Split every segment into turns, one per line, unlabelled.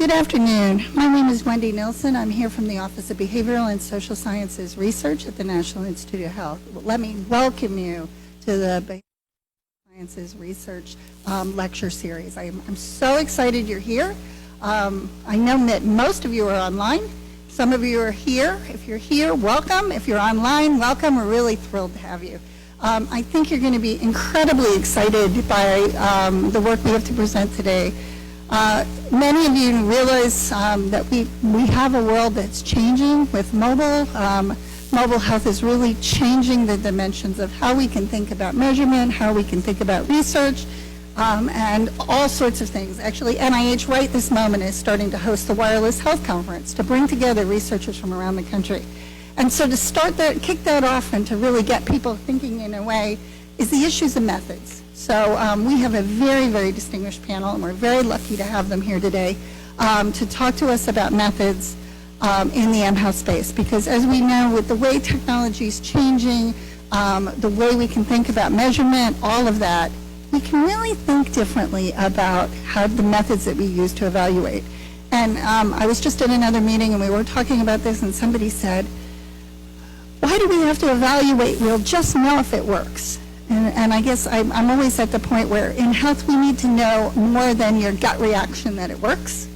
Good afternoon. My name is Wendy Nilsson. I'm here from the Office of Behavioral and Social Sciences Research at the National Institute of Health. Let me welcome you to the Behavioral Sciences Research lecture series. I'm so excited you're here. I know that most of you are online. Some of you are here. If you're here, welcome. If you're online, welcome. We're really thrilled to have you. I think you're going to be incredibly excited by the work we have to present today. Many of you realize that we have a world that's changing with mobile. Mobile health is really changing the dimensions of how we can think about measurement, how we can think about research, and all sorts of things. Actually, NIH right this moment is starting to host the Wireless Health Conference to bring together researchers from around the country. And so to start that, kick that off and to really get people thinking in a way is the issues of methods. So we have a very, very distinguished panel, and we're very lucky to have them here today to talk to us about methods in the MHealth space. Because as we know, with the way technology is changing, the way we can think about measurement, all of that, we can really think differently about how the methods that we use to evaluate. And I was just at another meeting, and we were talking about this, and somebody said, why do we have to evaluate? We'll just know if it works. And I guess I'm always at the point where in health we need to know more than your gut reaction that it works.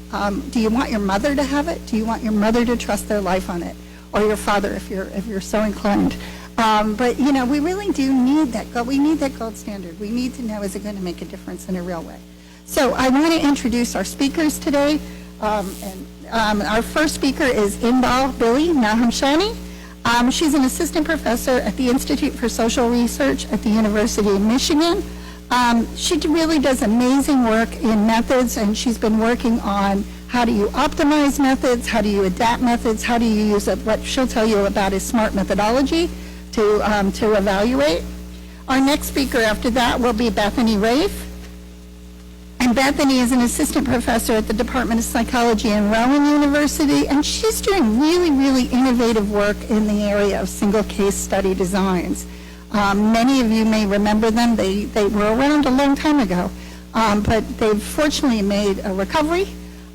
Do you want your mother to have it? Do you want your mother to trust their life on it? Or your father if you're so inclined. But you know, we really do need that gold standard. We need to know, is it going to make a difference in a real way? So I want to introduce our speakers today. Our first speaker is Inbal Billy Nahum-Shani. She's an assistant professor at the Institute for Social Research at the University of Michigan. She really does amazing work in methods, and she's been working on how do you optimize methods, how do you adapt methods, how do you use what she'll tell you about is smart methodology to evaluate. Our next speaker after that will be Bethany Raiff. And Bethany is an assistant professor at the Department of Psychology at Rowan University, and she's doing really, really innovative work in the area of single case study designs. Many of you may remember them. They were around a long time ago, but they've fortunately made a recovery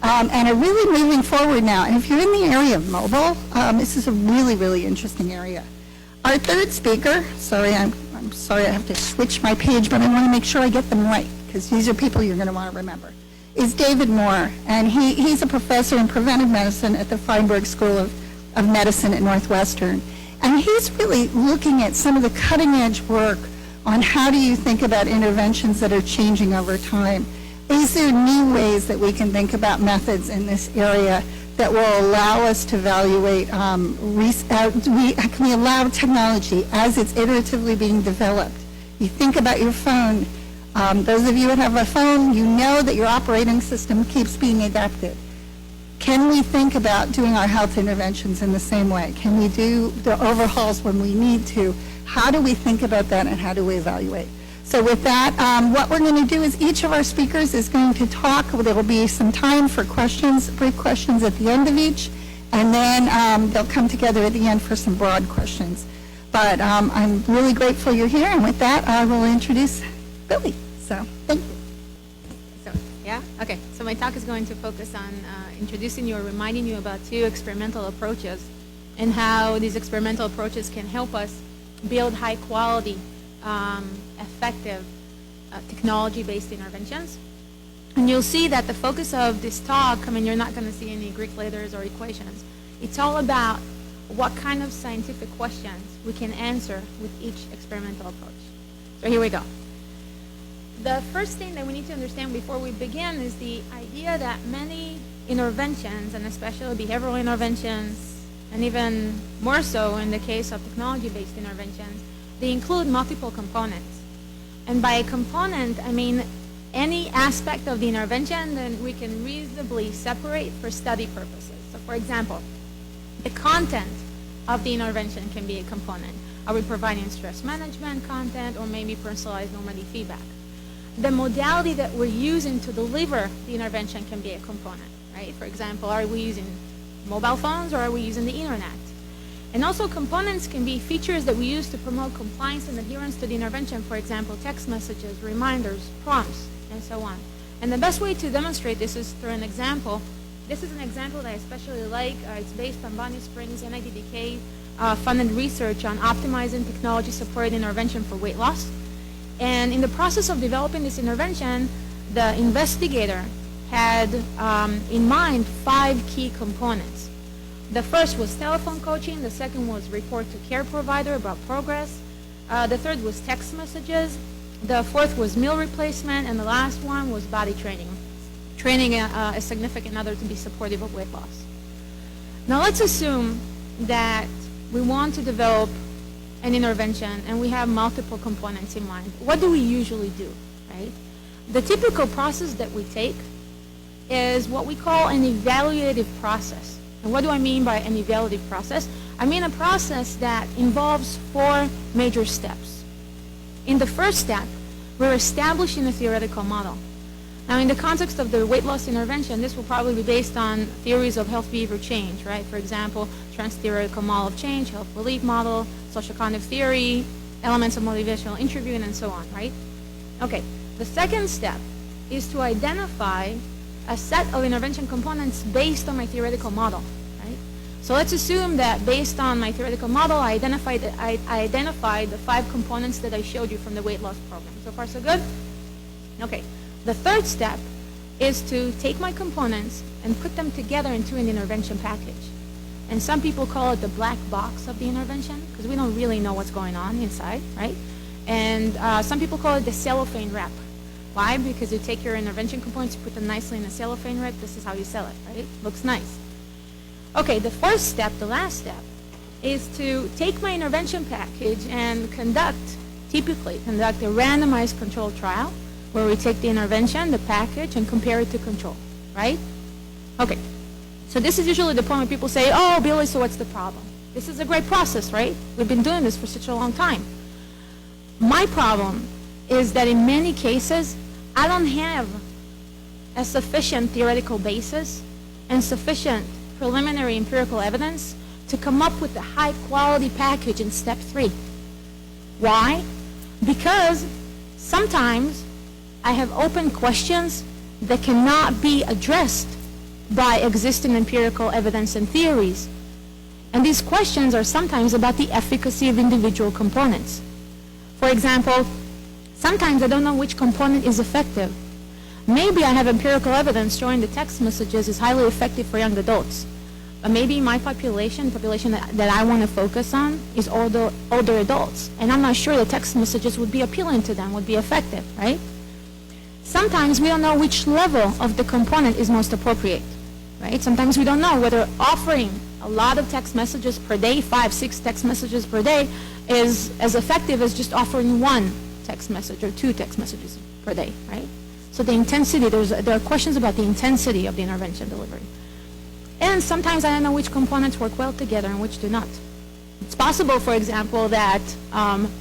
and are really moving forward now. And if you're in the area of mobile, this is a really, really interesting area. Our third speaker, I'm sorry I have to switch my page, but I want to make sure I get them right, because these are people you're going to want to remember, is David Mohr. And he's a professor in preventive medicine at the Feinberg School of Medicine at Northwestern. And he's really looking at some of the cutting edge work on how do you think about interventions that are changing over time. Is there new ways that we can think about methods in this area that will allow us to evaluate, can we allow technology as it's iteratively being developed? You think about your phone. Those of you that have a phone, you know that your operating system keeps being adapted. Can we think about doing our health interventions in the same way? Can we do the overhauls when we need to? How do we think about that, and how do we evaluate? So with that, what we're going to do is each of our speakers is going to talk. There will be some time for questions, brief questions at the end of each, and then they'll come together at the end for some broad questions. But I'm really grateful you're here, and with that, I will introduce Billy. So thank you.
So yeah, okay. So my talk is going to focus on introducing you or reminding you about two experimental approaches and how these experimental approaches can help us build high quality, effective technology-based interventions. And you'll see that the focus of this talk, I mean, you're not going to see any Greek letters or equations. It's all about what kind of scientific questions we can answer with each experimental approach. So here we go. The first thing that we need to understand before we begin is the idea that many interventions, and especially behavioral interventions, and even more so in the case of technology-based interventions, they include multiple components. And by a component, I mean any aspect of the intervention that we can reasonably separate for study purposes. So for example, the content of the intervention can be a component. Are we providing stress management content, or maybe personalized normative feedback? The modality that we're using to deliver the intervention can be a component, right? For example, are we using mobile phones, or are we using the internet? And also components can be features that we use to promote compliance and adherence to the intervention, for example, text messages, reminders, prompts, and so on. And the best way to demonstrate this is through an example This is an example that I especially like. It's based on Bonnie Springs NIDDK funded research on optimizing technology-supported intervention for weight loss. And in the process of developing this intervention, the investigator had in mind 5 key components. The first was telephone coaching. The second was report to care provider about progress. The third was text messages. The fourth was meal replacement. And the last one was body training. Training a significant other to be supportive of weight loss. Now let's assume that we want to develop an intervention and we have multiple components in mind. What do we usually do, right? The typical process that we take is what we call an evaluative process. And what do I mean by an evaluative process? I mean a process that involves 4 major steps. In the first step, we're establishing a theoretical model. Now, in the context of the weight loss intervention, this will probably be based on theories of health behavior change, right? For example, trans-theoretical model of change, health belief model, social cognitive theory, elements of motivational interviewing, and so on, right? Okay, the second step is to identify a set of intervention components based on my theoretical model, right? So let's assume that based on my theoretical model, I identified the 5 components that I showed you from the weight loss program. So far, so good? Okay. The third step is to take my components and put them together into an intervention package. And some people call it the black box of the intervention because we don't really know what's going on inside, right? And some people call it the cellophane wrap. Why? Because you take your intervention components, you put them nicely in a cellophane wrap. This is how you sell it, right? Looks nice. Okay, the first step, the last step, is to take my intervention package and typically conduct a randomized controlled trial where we take the intervention, the package, and compare it to control, right? Okay, so this is usually the point where people say, oh, Billy, so what's the problem? This is a great process, right? We've been doing this for such a long time. My problem is that in many cases, I don't have a sufficient theoretical basis and sufficient preliminary empirical evidence to come up with a high-quality package in step 3. Why? Because sometimes I have open questions that cannot be addressed by existing empirical evidence and theories. And these questions are sometimes about the efficacy of individual components. For example, sometimes I don't know which component is effective. Maybe I have empirical evidence showing the text messages is highly effective for young adults. But maybe my population that I want to focus on is older adults. And I'm not sure the text messages would be appealing to them, would be effective, right? Sometimes we don't know which level of the component is most appropriate, right? Sometimes we don't know whether offering a lot of text messages per day, 5, 6 text messages per day, is as effective as just offering 1 text message or 2 text messages per day, right? So the intensity, there are questions about the intensity of the intervention delivery. And sometimes I don't know which components work well together and which do not. It's possible, for example, that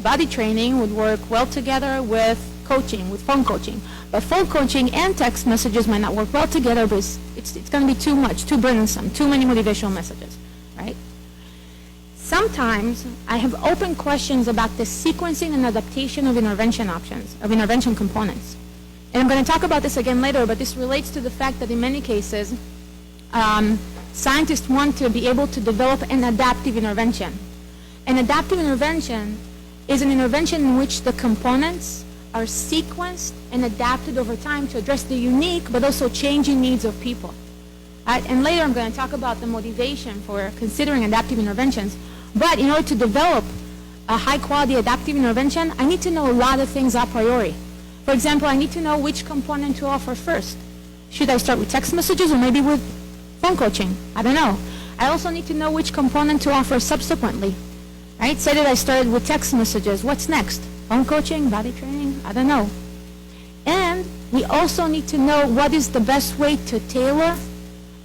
body training would work well together with coaching, with phone coaching. But phone coaching and text messages might not work well together because it's going to be too much, too burdensome, too many motivational messages, right? Sometimes I have open questions about the sequencing and adaptation of intervention options, of intervention components. And I'm going to talk about this again later, but this relates to the fact that in many cases, scientists want to be able to develop an adaptive intervention. An adaptive intervention is an intervention in which the components are sequenced and adapted over time to address the unique but also changing needs of people. And later I'm going to talk about the motivation for considering adaptive interventions. But in order to develop a high-quality adaptive intervention, I need to know a lot of things a priori. For example, I need to know which component to offer first. Should I start with text messages or maybe with phone coaching? I don't know. I also need to know which component to offer subsequently. Right? Say that I started with text messages. What's next? Phone coaching, body training? I don't know. And we also need to know what is the best way to tailor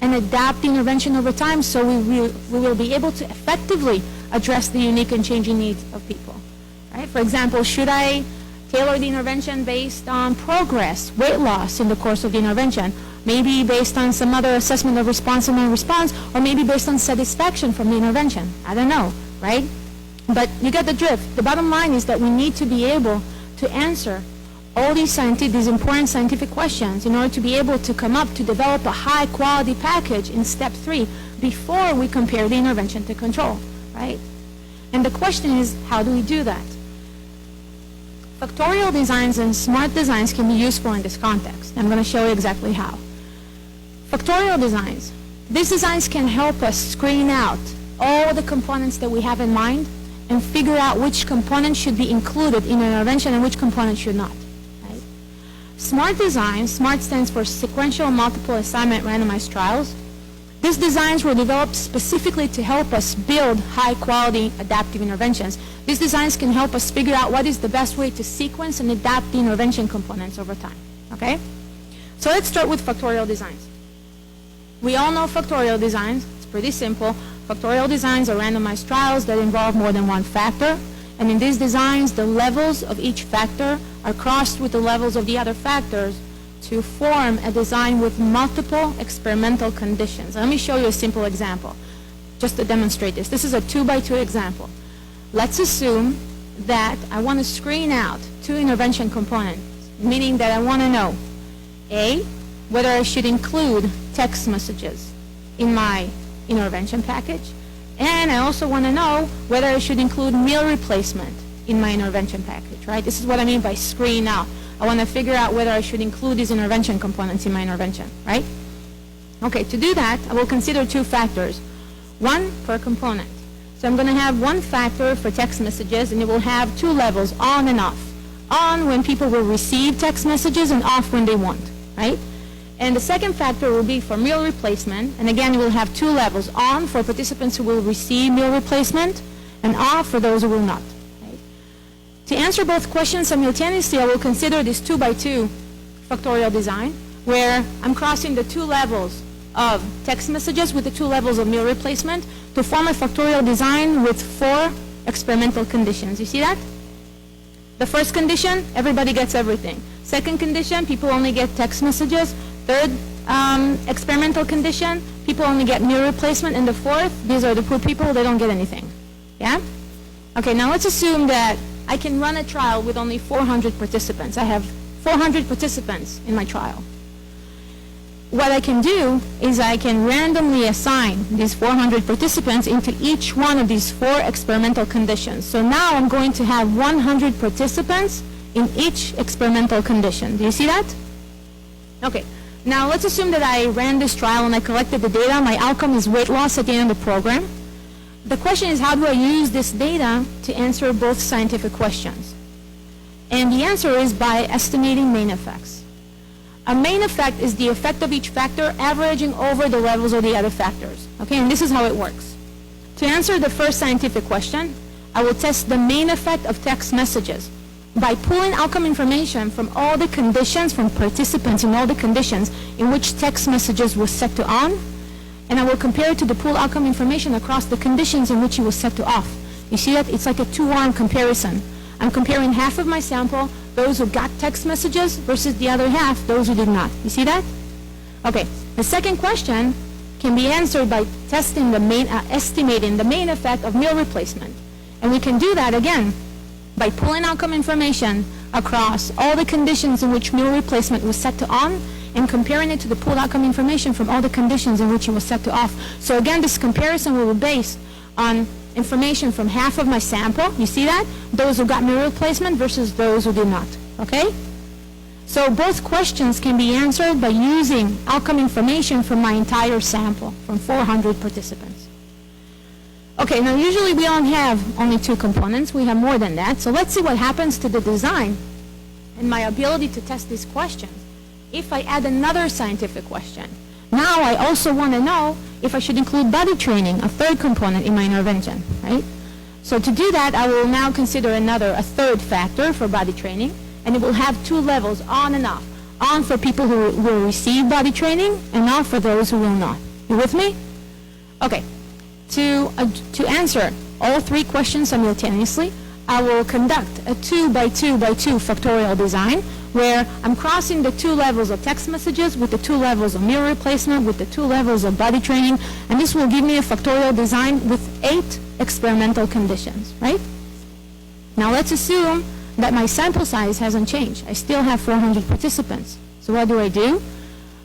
and adapt the intervention over time so we will be able to effectively address the unique and changing needs of people. Right? For example, should I tailor the intervention based on progress, weight loss in the course of the intervention? Maybe based on some other assessment of response and non-response, or maybe based on satisfaction from the intervention. I don't know, right? But you get the drift. The bottom line is that we need to be able to answer all these important scientific questions in order to be able to come up to develop a high quality package in step 3 before we compare the intervention to control, right? And the question is, how do we do that? Factorial designs and smart designs can be useful in this context. I'm going to show you exactly how. Factorial designs. These designs can help us screen out all the components that we have in mind and figure out which components should be included in an intervention and which components should not. Right? Smart designs, SMART stands for Sequential Multiple Assignment Randomized Trials. These designs were developed specifically to help us build high-quality adaptive interventions. These designs can help us figure out what is the best way to sequence and adapt the intervention components over time. Okay? So let's start with factorial designs. We all know factorial designs. It's pretty simple. Factorial designs are randomized trials that involve more than one factor. And in these designs, the levels of each factor are crossed with the levels of the other factors to form a design with multiple experimental conditions. Let me show you a simple example just to demonstrate this. This is a 2x2 example. Let's assume that I want to screen out 2 intervention components, meaning that I want to know, A, whether I should include text messages in my intervention package, and I also want to know whether I should include meal replacement in my intervention package, right? This is what I mean by screen out. I want to figure out whether I should include these intervention components in my intervention, right? Okay, to do that, I will consider 2 factors, 1 per component. So I'm going to have 1 factor for text messages, and it will have 2 levels, on and off. On when people will receive text messages, and off when they won't, right? And the second factor will be for meal replacement, and again, it will have 2 levels, on for participants who will receive meal replacement, and off for those who will not. Right? To answer both questions simultaneously, I will consider this 2x2 factorial design, where I'm crossing the 2 levels of text messages with the 2 levels of meal replacement to form a factorial design with 4 experimental conditions. You see that? The first condition, everybody gets everything. Second condition, people only get text messages. Third experimental condition, people only get meal replacement. And the fourth, these are the poor people, they don't get anything. Yeah? Okay, now let's assume that I can run a trial with only 400 participants. I have 400 participants in my trial. What I can do is I can randomly assign these 400 participants into each one of these 4 experimental conditions. So now I'm going to have 100 participants in each experimental condition. Do you see that? Okay. Now let's assume that I ran this trial and I collected the data. My outcome is weight loss at the end of the program. The question is, how do I use this data to answer both scientific questions? And the answer is by estimating main effects. A main effect is the effect of each factor averaging over the levels of the other factors. Okay, and this is how it works. To answer the first scientific question, I will test the main effect of text messages by pulling outcome information from all the conditions, from participants in all the conditions in which text messages were set to on, and I will compare it to the pool outcome information across the conditions in which it was set to off. You see that? It's like a 2-arm comparison. I'm comparing half of my sample, those who got text messages, versus the other half, those who did not. You see that? Okay. The second question can be answered by testing the estimating the main effect of meal replacement. And we can do that, again, by pulling outcome information across all the conditions in which meal replacement was set to on and comparing it to the pooled outcome information from all the conditions in which it was set to off. So again, this comparison will be based on information from half of my sample. You see that? Those who got meal replacement versus those who did not. Okay? So both questions can be answered by using outcome information from my entire sample, from 400 participants. Okay, now usually we don't have only 2 components. We have more than that. So let's see what happens to the design and my ability to test these questions if I add another scientific question. Now I also want to know if I should include body training, a 3rd component in my intervention, right? So to do that, I will now consider a 3rd factor for body training, and it will have 2 levels, on and off. On for people who will receive body training, and off for those who will not. You with me? Okay. To answer all 3 questions simultaneously, I will conduct a 2x2x2 factorial design where I'm crossing the 2 levels of text messages with the 2 levels of meal replacement with the 2 levels of body training, and this will give me a factorial design with 8 experimental conditions, right? Now let's assume that my sample size hasn't changed. I still have 400 participants. So what do?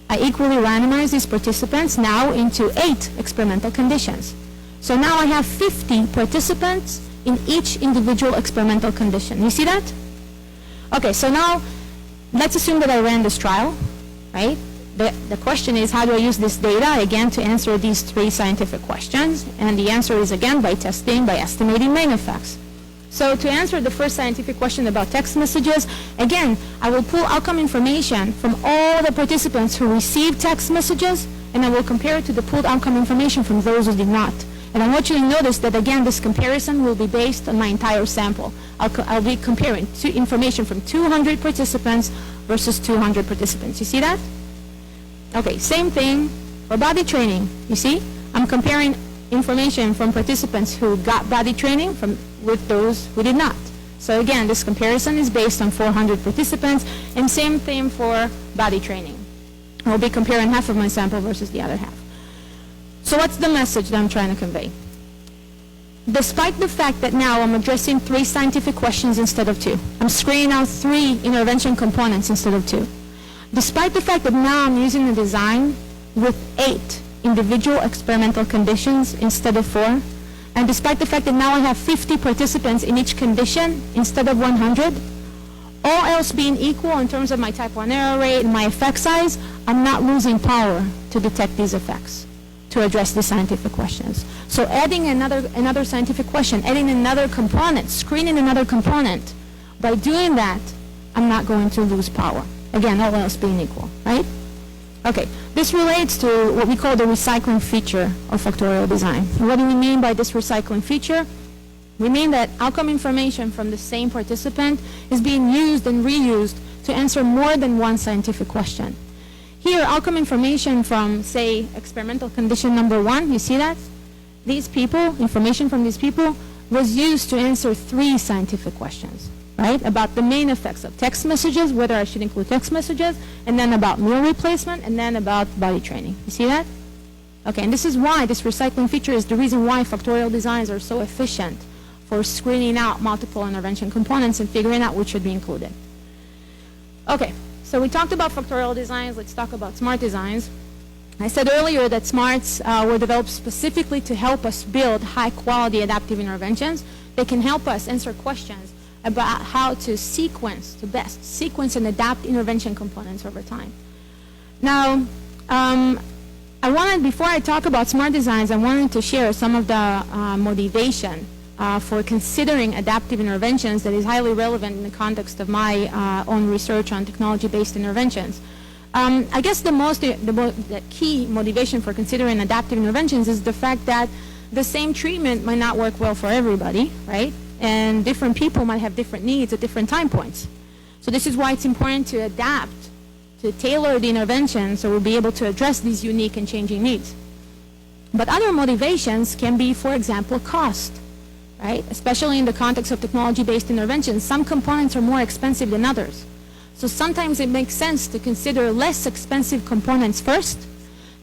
I equally randomize these participants now into 8 experimental conditions. So now I have 50 participants in each individual experimental condition. You see that? Okay, so now let's assume that I ran this trial, right? The question is, how do I use this data, again, to answer these 3 scientific questions? And the answer is, again, by testing, by estimating main effects. So to answer the first scientific question about text messages, again, I will pull outcome information from all the participants who received text messages, and I will compare it to the pulled outcome information from those who did not. And I want you to notice that, again, this comparison will be based on my entire sample. I'll be comparing information from 200 participants versus 200 participants. You see that? Okay, same thing for body training. You see? I'm comparing information from participants who got body training with those who did not. So again, this comparison is based on 400 participants, and same thing for body training. I'll be comparing half of my sample versus the other half. So what's the message that I'm trying to convey? Despite the fact that now I'm addressing 3 scientific questions instead of 2, I'm screening out 3 intervention components instead of 2. Despite the fact that now I'm using a design with 8 individual experimental conditions instead of 4, and despite the fact that now I have 50 participants in each condition instead of 100, all else being equal in terms of my type 1 error rate and my effect size, I'm not losing power to detect these effects, to address the scientific questions. So adding another scientific question, adding another component, screening another component, by doing that, I'm not going to lose power. Again, all else being equal, right? Okay, this relates to what we call the recycling feature of factorial design. What do we mean by this recycling feature? We mean that outcome information from the same participant is being used and reused to answer more than one scientific question. Here, outcome information from, say, experimental condition number 1, you see that? These people, information from these people, was used to answer 3 scientific questions, right? About the main effects of text messages, whether I should include text messages, and then about meal replacement, and then about body training. You see that? Okay, and this is why this recycling feature is the reason why factorial designs are so efficient for screening out multiple intervention components and figuring out which should be included. Okay, so we talked about factorial designs. Let's talk about smart designs. I said earlier that smarts were developed specifically to help us build high-quality adaptive interventions that can help us answer questions about how to best sequence and adapt intervention components over time. Now, before I talk about smart designs, I wanted to share some of the motivation for considering adaptive interventions that is highly relevant in the context of my own research on technology-based interventions. I guess the key motivation for considering adaptive interventions is the fact that the same treatment might not work well for everybody, right? And different people might have different needs at different time points. So this is why it's important to adapt, to tailor the intervention so we'll be able to address these unique and changing needs. But other motivations can be, for example, cost, right? Especially in the context of technology-based interventions, some components are more expensive than others. So sometimes it makes sense to consider less expensive components first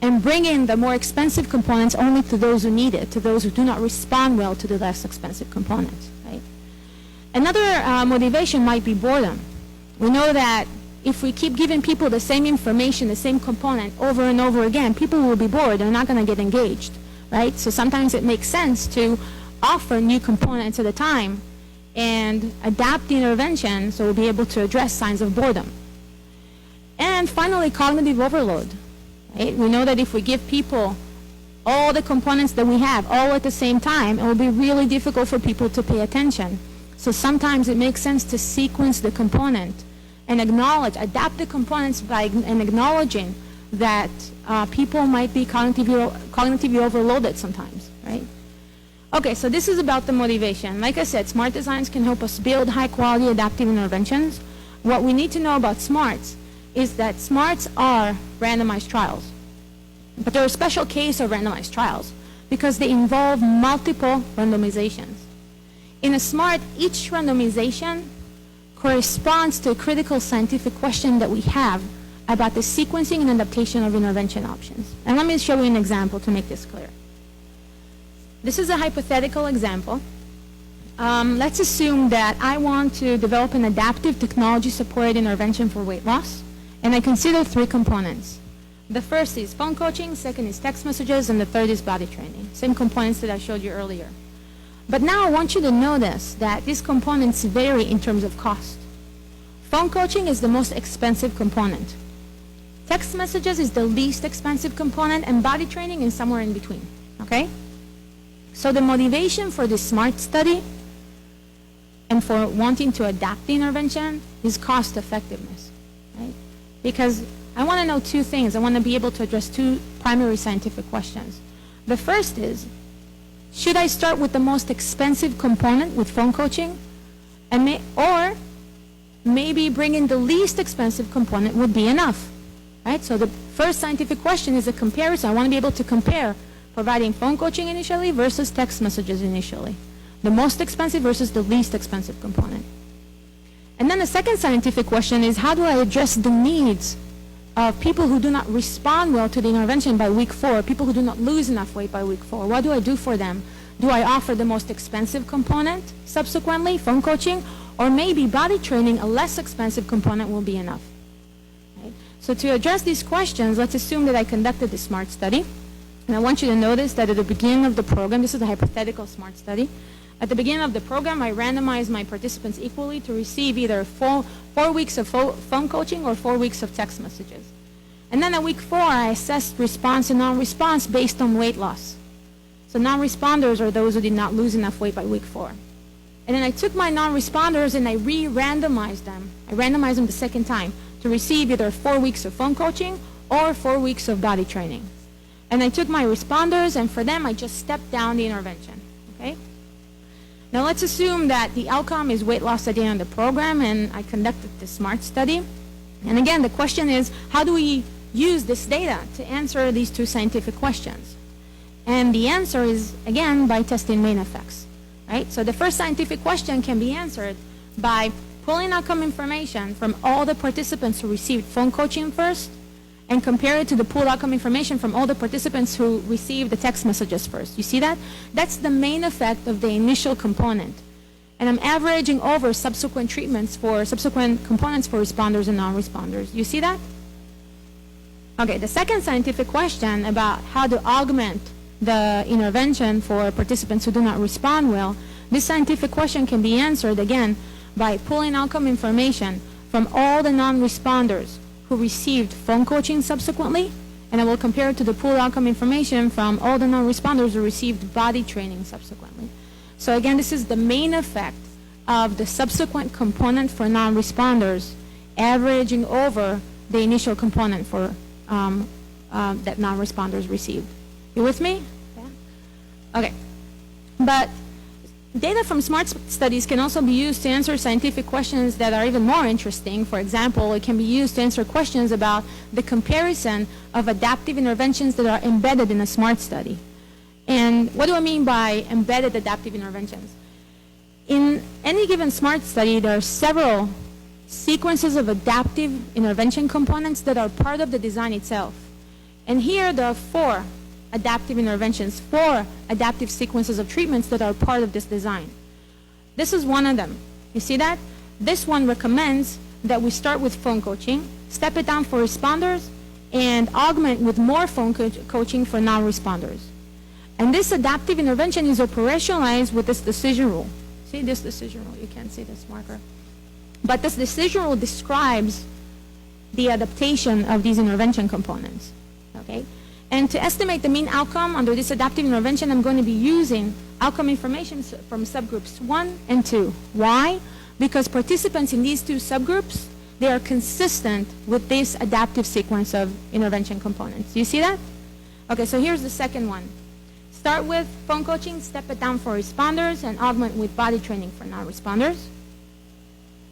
and bring in the more expensive components only to those who need it, to those who do not respond well to the less expensive components, right? Another motivation might be boredom. We know that if we keep giving people the same information, the same component over and over again, people will be bored. They're not going to get engaged, right? So sometimes it makes sense to offer new components at a time and adapt the intervention so we'll be able to address signs of boredom. And finally, cognitive overload. Right? We know that if we give people all the components that we have all at the same time, it will be really difficult for people to pay attention. So sometimes it makes sense to sequence the component and adapt the components and acknowledging that people might be cognitively overloaded sometimes, right? Okay, so this is about the motivation. Like I said, smart designs can help us build high-quality adaptive interventions. What we need to know about smarts is that smarts are randomized trials. But they're a special case of randomized trials because they involve multiple randomizations. In a smart, each randomization corresponds to a critical scientific question that we have about the sequencing and adaptation of intervention options. And let me show you an example to make this clear. This is a hypothetical example let's assume that I want to develop an adaptive technology-supported intervention for weight loss, and I consider 3 components. The first is phone coaching, second is text messages, and the third is body training. Same components that I showed you earlier. But now I want you to notice that these components vary in terms of cost. Phone coaching is the most expensive component. Text messages is the least expensive component, and body training is somewhere in between, okay? So the motivation for this SMART study and for wanting to adapt the intervention is cost effectiveness, right? Because I want to know 2 things. I want to be able to address 2 primary scientific questions. The first is, should I start with the most expensive component with phone coaching? Or maybe bringing the least expensive component would be enough, right? So the first scientific question is a comparison. I want to be able to compare providing phone coaching initially versus text messages initially. The most expensive versus the least expensive component. And then the second scientific question is, how do I address the needs of people who do not respond well to the intervention by week 4, people who do not lose enough weight by week 4? What do I do for them? Do I offer the most expensive component subsequently, phone coaching, or maybe body training, a less expensive component will be enough? Right? So to address these questions, let's assume that I conducted the SMART study. And I want you to notice that at the beginning of the program, this is a hypothetical SMART study. At the beginning of the program, I randomized my participants equally to receive either 4 weeks of phone coaching or 4 weeks of text messages. And then at week 4, I assessed response and non-response based on weight loss. So non-responders are those who did not lose enough weight by week 4. And then I took my non-responders and I re-randomized them. I randomized them the second time to receive either 4 weeks of phone coaching or 4 weeks of body training. And I took my responders, and for them, I just stepped down the intervention, okay? Now let's assume that the outcome is weight loss at the end of the program, and I conducted the SMART study. And again, the question is, how do we use this data to answer these 2 scientific questions? And the answer is, again, by testing main effects, right? So the first scientific question can be answered by pulling outcome information from all the participants who received phone coaching first and compare it to the pooled outcome information from all the participants who received the text messages first. You see that? That's the main effect of the initial component. And I'm averaging over subsequent treatments for subsequent components for responders and non-responders. You see that? Okay, the second scientific question about how to augment the intervention for participants who do not respond well, this scientific question can be answered, again, by pulling outcome information from all the non-responders who received phone coaching subsequently, and I will compare it to the pooled outcome information from all the non-responders who received body training subsequently. So again, this is the main effect of the subsequent component for non-responders averaging over the initial component for that non-responders received. You with me? Yeah? Okay. But data from SMART studies can also be used to answer scientific questions that are even more interesting. For example, it can be used to answer questions about the comparison of adaptive interventions that are embedded in a SMART study. And what do I mean by embedded adaptive interventions? In any given SMART study, there are several sequences of adaptive intervention components that are part of the design itself. And here there are 4 adaptive interventions, 4 adaptive sequences of treatments that are part of this design. This is one of them. You see that? This one recommends that we start with phone coaching, step it down for responders, and augment with more phone coaching for non-responders. And this adaptive intervention is operationalized with this decision rule. See this decision rule? You can't see this marker. But this decision rule describes the adaptation of these intervention components. Okay? And to estimate the mean outcome under this adaptive intervention, I'm going to be using outcome information from subgroups 1 and 2. Why? Because participants in these 2 subgroups, they are consistent with this adaptive sequence of intervention components. Do you see that? Okay, so here's the second one. Start with phone coaching, step it down for responders, and augment with body training for non-responders.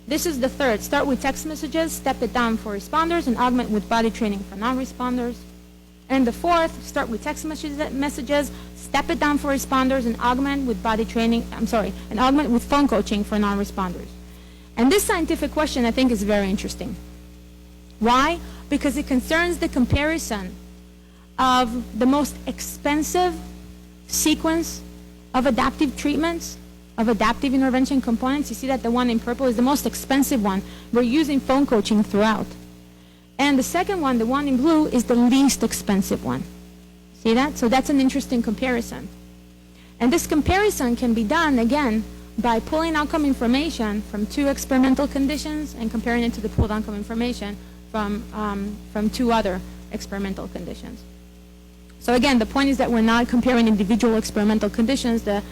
This is the third. Start with text messages, step it down for responders, and augment with body training for non-responders. And the fourth, start with text messages, step it down for responders, and augment with body training, and augment with phone coaching for non-responders. And this scientific question, I think, is very interesting. Why? Because it concerns the comparison of the most expensive sequence of adaptive treatments of adaptive intervention components. You see that the one in purple is the most expensive one. We're using phone coaching throughout. And the second one, the one in blue, is the least expensive one. See that? So that's an interesting comparison. And this comparison can be done, again, by pulling outcome information from 2 experimental conditions and comparing it to the pulled outcome information from 2 other experimental conditions. So again, the point is that we're not comparing individual experimental conditions. The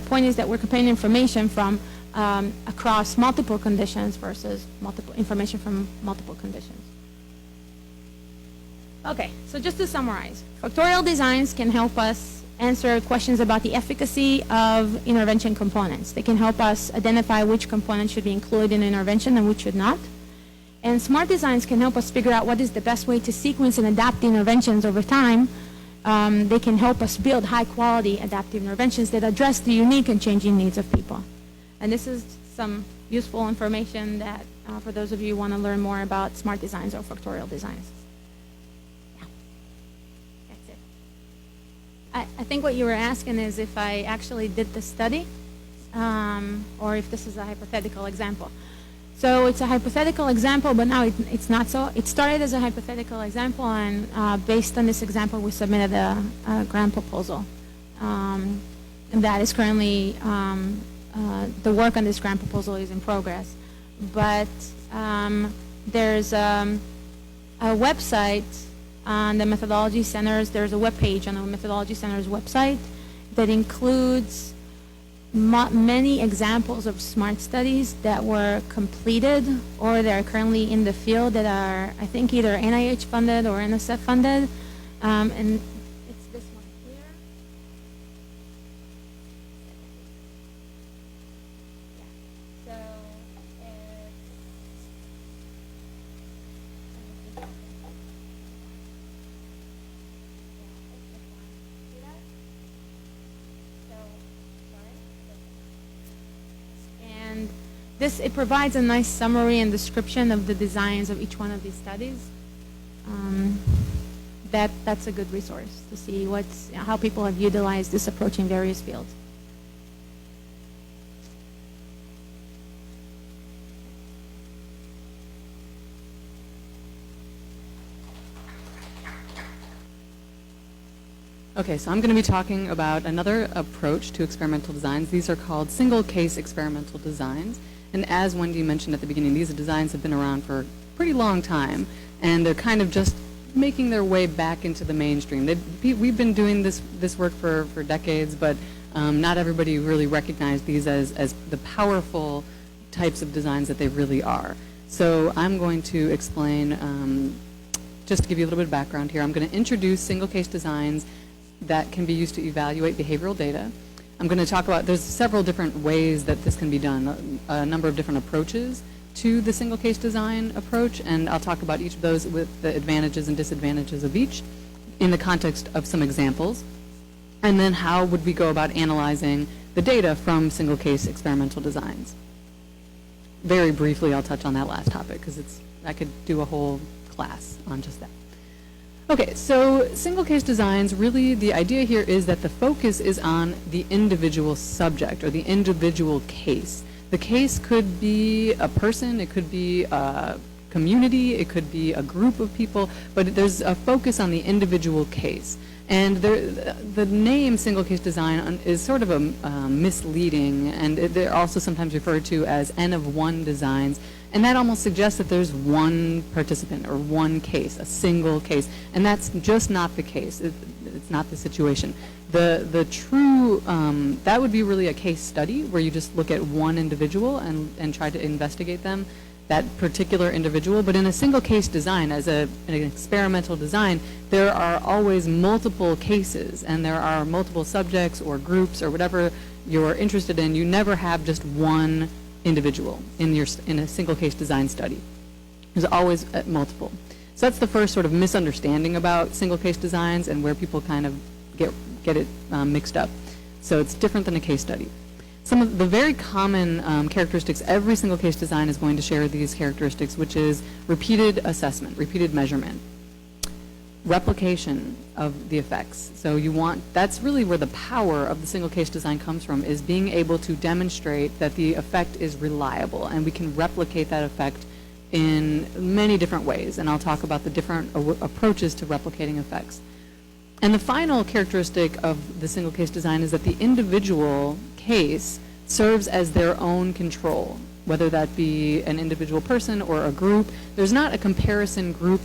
point is that we're comparing information from across multiple conditions versus information from multiple conditions. Okay, so just to summarize, factorial designs can help us answer questions about the efficacy of intervention components. They can help us identify which components should be included in an intervention and which should not. And smart designs can help us figure out what is the best way to sequence and adapt the interventions over time. They can help us build high-quality adaptive interventions that address the unique and changing needs of people. And this is some useful information that for those of you who want to learn more about smart designs or factorial designs. I think what you were asking is if I actually did the study or if this is a hypothetical example. So it's a hypothetical example, but now it's not so. It started as a hypothetical example, and based on this example, we submitted a grant proposal. And that is currently, the work on this grant proposal is in progress. But there's a website on the Methodology Center's, there's a web page on the Methodology Center's website that includes many examples of SMART studies that were completed or that are currently in the field that are, I think, either NIH funded or NSF funded. And it's this one here. Yeah. So it provides a nice summary and description of the designs of each one of these studies. That's a good resource to see how people have utilized this approach in various fields.
Okay, so I'm going to be talking about another approach to experimental designs. These are called single-case experimental designs. And as Wendy mentioned at the beginning, these designs have been around for a pretty long time, and they're kind of just making their way back into the mainstream. We've been doing this work for decades, but not everybody really recognized these as the powerful types of designs that they really are. So I'm going to explain, just to give you a little bit of background here, I'm going to introduce single-case designs that can be used to evaluate behavioral data. I'm going to talk about, there's several different ways that this can be done, a number of different approaches to the single case design approach, and I'll talk about each of those with the advantages and disadvantages of each in the context of some examples. And then how would we go about analyzing the data from single case experimental designs. Very briefly, I'll touch on that last topic because I could do a whole class on just that. Okay, so single case designs, really the idea here is that the focus is on the individual subject or the individual case. The case could be a person, it could be a community, it could be a group of people, but there's a focus on the individual case. And the name single case design is sort of a misleading, and they're also sometimes referred to as N of 1 designs. And that almost suggests that there's one participant or one case, a single case. And that's just not the case. It's not the situation. The true, that would be really a case study where you just look at one individual and try to investigate them, that particular individual. But in a single case design, as an experimental design, there are always multiple cases and there are multiple subjects or groups or whatever you're interested in. You never have just one individual in a single case design study. There's always multiple. So that's the first sort of misunderstanding about single case designs and where people kind of get it mixed up. So it's different than a case study. Some of the very common characteristics, every single case design is going to share these characteristics, which is repeated assessment, repeated measurement. replication of the effects. So that's really where the power of the single case design comes from, is being able to demonstrate that the effect is reliable, and we can replicate that effect in many different ways. And I'll talk about the different approaches to replicating effects. And the final characteristic of the single case design is that the individual case serves as their own control, whether that be an individual person or a group. There's not a comparison group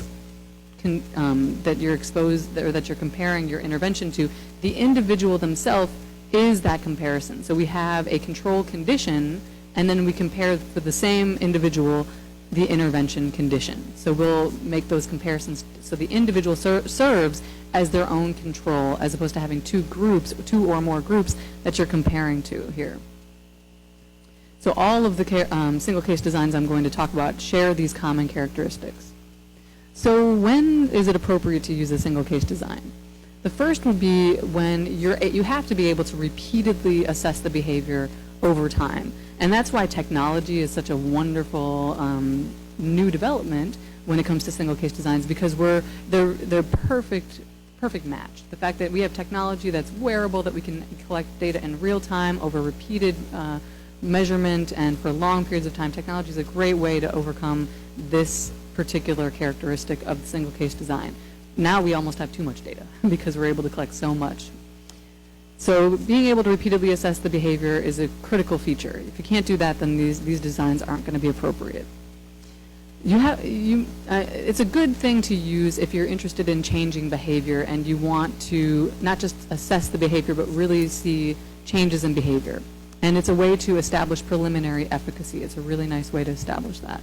that you're exposed or that you're comparing your intervention to. The individual themselves is that comparison. So we have a control condition, and then we compare for the same individual the intervention condition. So we'll make those comparisons so the individual serves as their own control, as opposed to having two or more groups that you're comparing to here. So all of the single case designs I'm going to talk about share these common characteristics. So when is it appropriate to use a single case design? The first would be when you have to be able to repeatedly assess the behavior over time. And that's why technology is such a wonderful new development when it comes to single case designs, because they're perfect match. The fact that we have technology that's wearable, that we can collect data in real time over repeated measurement and for long periods of time. Technology is a great way to overcome this particular characteristic of the single case design. Now we almost have too much data because we're able to collect so much. So being able to repeatedly assess the behavior is a critical feature. If you can't do that, then these designs aren't going to be appropriate. It's a good thing to use if you're interested in changing behavior and you want to not just assess the behavior but really see changes in behavior. And it's a way to establish preliminary efficacy. It's a really nice way to establish that.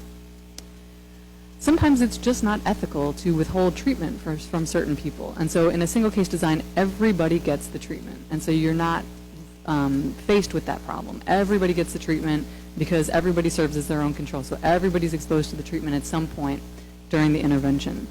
Sometimes it's just not ethical to withhold treatment from certain people. And so in a single case design, everybody gets the treatment. And so you're not faced with that problem. Everybody gets the treatment because everybody serves as their own control. So everybody's exposed to the treatment at some point during the intervention.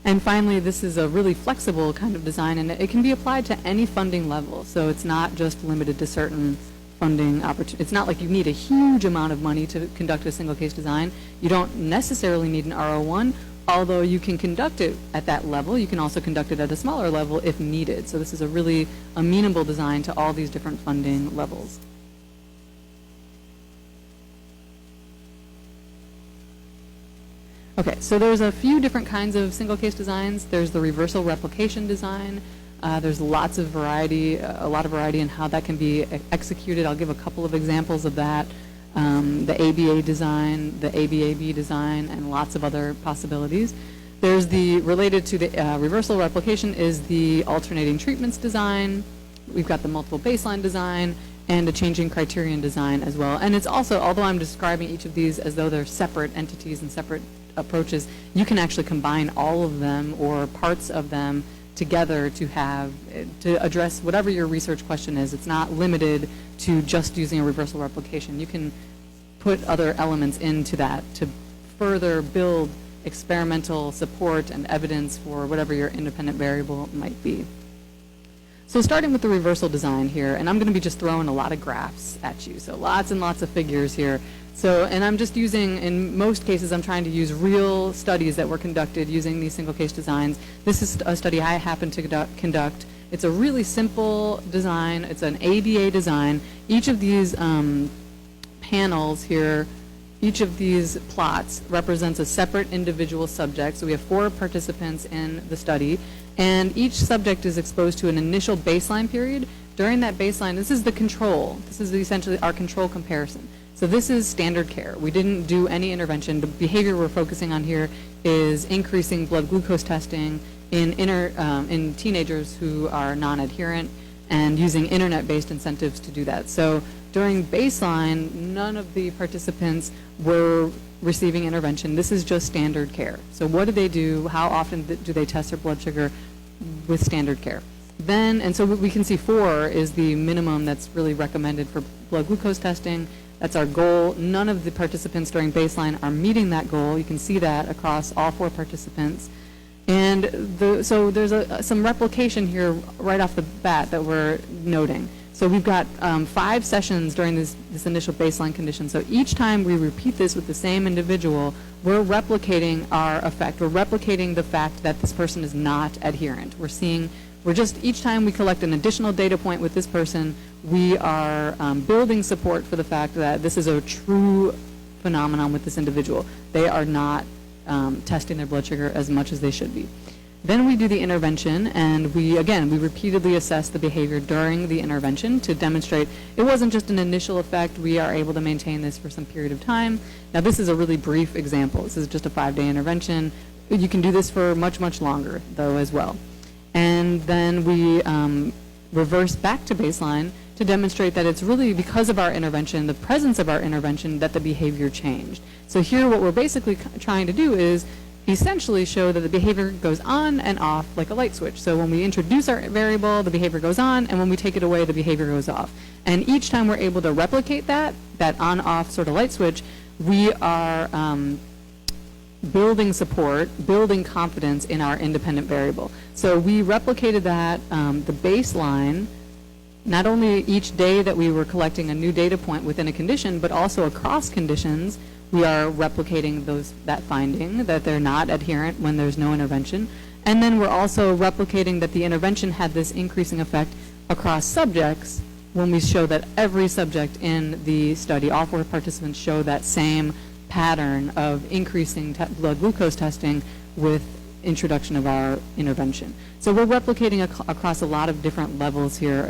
And finally, this is a really flexible kind of design, and it can be applied to any funding level. So it's not just limited to certain funding opportunities. It's not like you need a huge amount of money to conduct a single case design. You don't necessarily need an R01, although you can conduct it at that level. You can also conduct it at a smaller level if needed. So this is a really amenable design to all these different funding levels. Okay, so there's a few different kinds of single case designs. There's the reversal replication design. There's a lot of variety in how that can be executed. I'll give a couple of examples of that. The ABA design, the ABAB design, and lots of other possibilities. There's related to the reversal replication is the alternating treatments design. We've got the multiple baseline design and a changing criterion design as well. And it's also, although I'm describing each of these as though they're separate entities and separate approaches, you can actually combine all of them or parts of them together to address whatever your research question is. It's not limited to just using a reversal replication. You can put other elements into that to further build experimental support and evidence for whatever your independent variable might be. So starting with the reversal design here, and I'm going to be just throwing a lot of graphs at you, so lots and lots of figures here. So, and I'm just using, in most cases, I'm trying to use real studies that were conducted using these single case designs. This is a study I happen to conduct. It's a really simple design. It's an ABA design. Each of these panels here, each of these plots represents a separate individual subject. So we have 4 participants in the study, and each subject is exposed to an initial baseline period. During that baseline, this is the control. This is essentially our control comparison. So this is standard care. We didn't do any intervention. The behavior we're focusing on here is increasing blood glucose testing in teenagers who are non-adherent and using internet-based incentives to do that. So during baseline, none of the participants were receiving intervention. This is just standard care. So what do they do? How often do they test their blood sugar with standard care? Then, and so we can see 4 is the minimum that's really recommended for blood glucose testing. That's our goal. None of the participants during baseline are meeting that goal. You can see that across all 4 participants. And so there's some replication here right off the bat that we're noting. So we've got 5 sessions during this initial baseline condition. So each time we repeat this with the same individual, we're replicating our effect. We're replicating the fact that this person is not adherent. We're just, each time we collect an additional data point with this person, we are building support for the fact that this is a true phenomenon with this individual. They are not testing their blood sugar as much as they should be. Then we do the intervention, and we repeatedly assess the behavior during the intervention to demonstrate it wasn't just an initial effect. We are able to maintain this for some period of time. Now, this is a really brief example. This is just a 5-day intervention. You can do this for much, much longer, though, as well. And then we reverse back to baseline to demonstrate that it's really because of our intervention, the presence of our intervention, that the behavior changed. So here what we're basically trying to do is essentially show that the behavior goes on and off like a light switch. So when we introduce our variable, the behavior goes on, and when we take it away, the behavior goes off. And each time we're able to replicate that on-off sort of light switch, we are building support, building confidence in our independent variable. So we replicated that, the baseline, not only each day that we were collecting a new data point within a condition, but also across conditions. We are replicating that finding that they're not adherent when there's no intervention. And then we're also replicating that the intervention had this increasing effect across subjects when we show that every subject in the study, all 4 participants, show that same pattern of increasing blood glucose testing with introduction of our intervention. So we're replicating across a lot of different levels here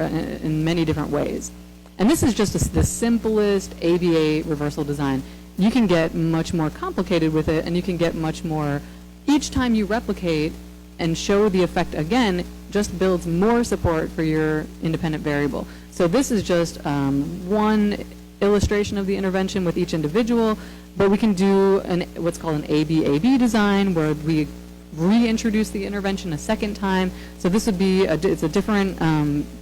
in many different ways. And this is just the simplest ABA reversal design. You can get much more complicated with it, and you can get much more. Each time you replicate and show the effect again, just builds more support for your independent variable. So this is just one illustration of the intervention with each individual, but we can do what's called an AB-AB design, where we reintroduce the intervention a second time. So this would be it's a different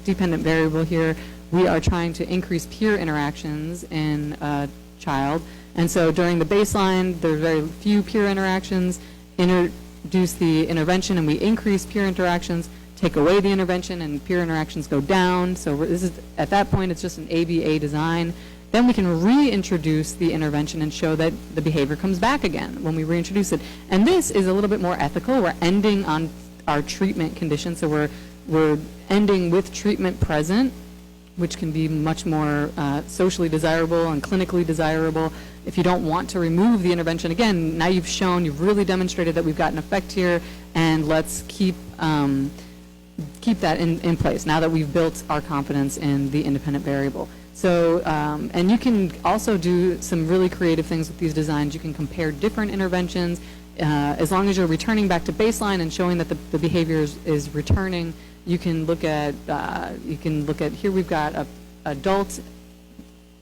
dependent variable here. We are trying to increase peer interactions in a child. And so during the baseline, there's very few peer interactions. Introduce the intervention, and we increase peer interactions. Take away the intervention, and peer interactions go down. So this is, at that point, it's just an ABA design. Then we can reintroduce the intervention and show that the behavior comes back again when we reintroduce it. And this is a little bit more ethical. We're ending on our treatment condition, so we're ending with treatment present, which can be much more socially desirable and clinically desirable. If you don't want to remove the intervention, again, now you've really demonstrated that we've got an effect here, and let's keep that in place now that we've built our confidence in the independent variable. So, and you can also do some really creative things with these designs. You can compare different interventions. As long as you're returning back to baseline and showing that the behavior is returning, you can look at here we've got adult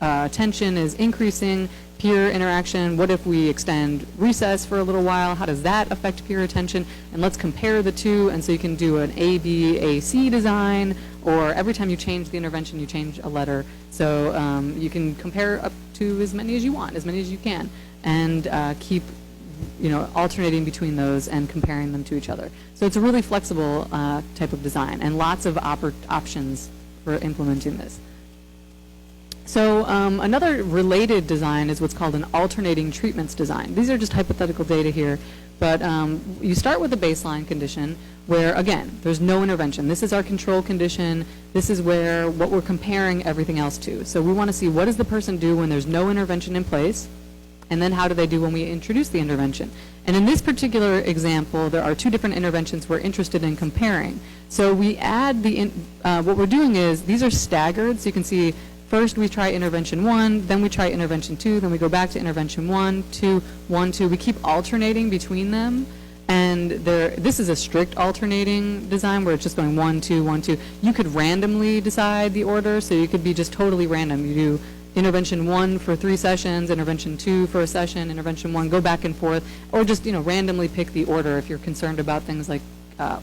attention is increasing, peer interaction. What if we extend recess for a little while? How does that affect peer attention? And let's compare the two. And so you can do an A-B-A-C design, or every time you change the intervention, you change a letter. So you can compare up to as many as you want, as many as you can, and keep alternating between those and comparing them to each other. So it's a really flexible type of design, and lots of options for implementing this. So another related design is what's called an alternating treatments design. These are just hypothetical data here, but you start with a baseline condition where, again, there's no intervention. This is our control condition. This is what we're comparing everything else to. So we want to see, what does the person do when there's no intervention in place, and then how do they do when we introduce the intervention. And in this particular example, there are 2 different interventions we're interested in comparing. So we add what we're doing is, these are staggered, so you can see first we try intervention 1, then we try intervention 2, then we go back to intervention 1, 2, 1, 2. We keep alternating between them, and this is a strict alternating design where it's just going 1, 2, 1, 2. You could randomly decide the order, so you could be just totally random. You do intervention 1 for 3 sessions, intervention 2 for a session, intervention 1, go back and forth, or just randomly pick the order if you're concerned about things like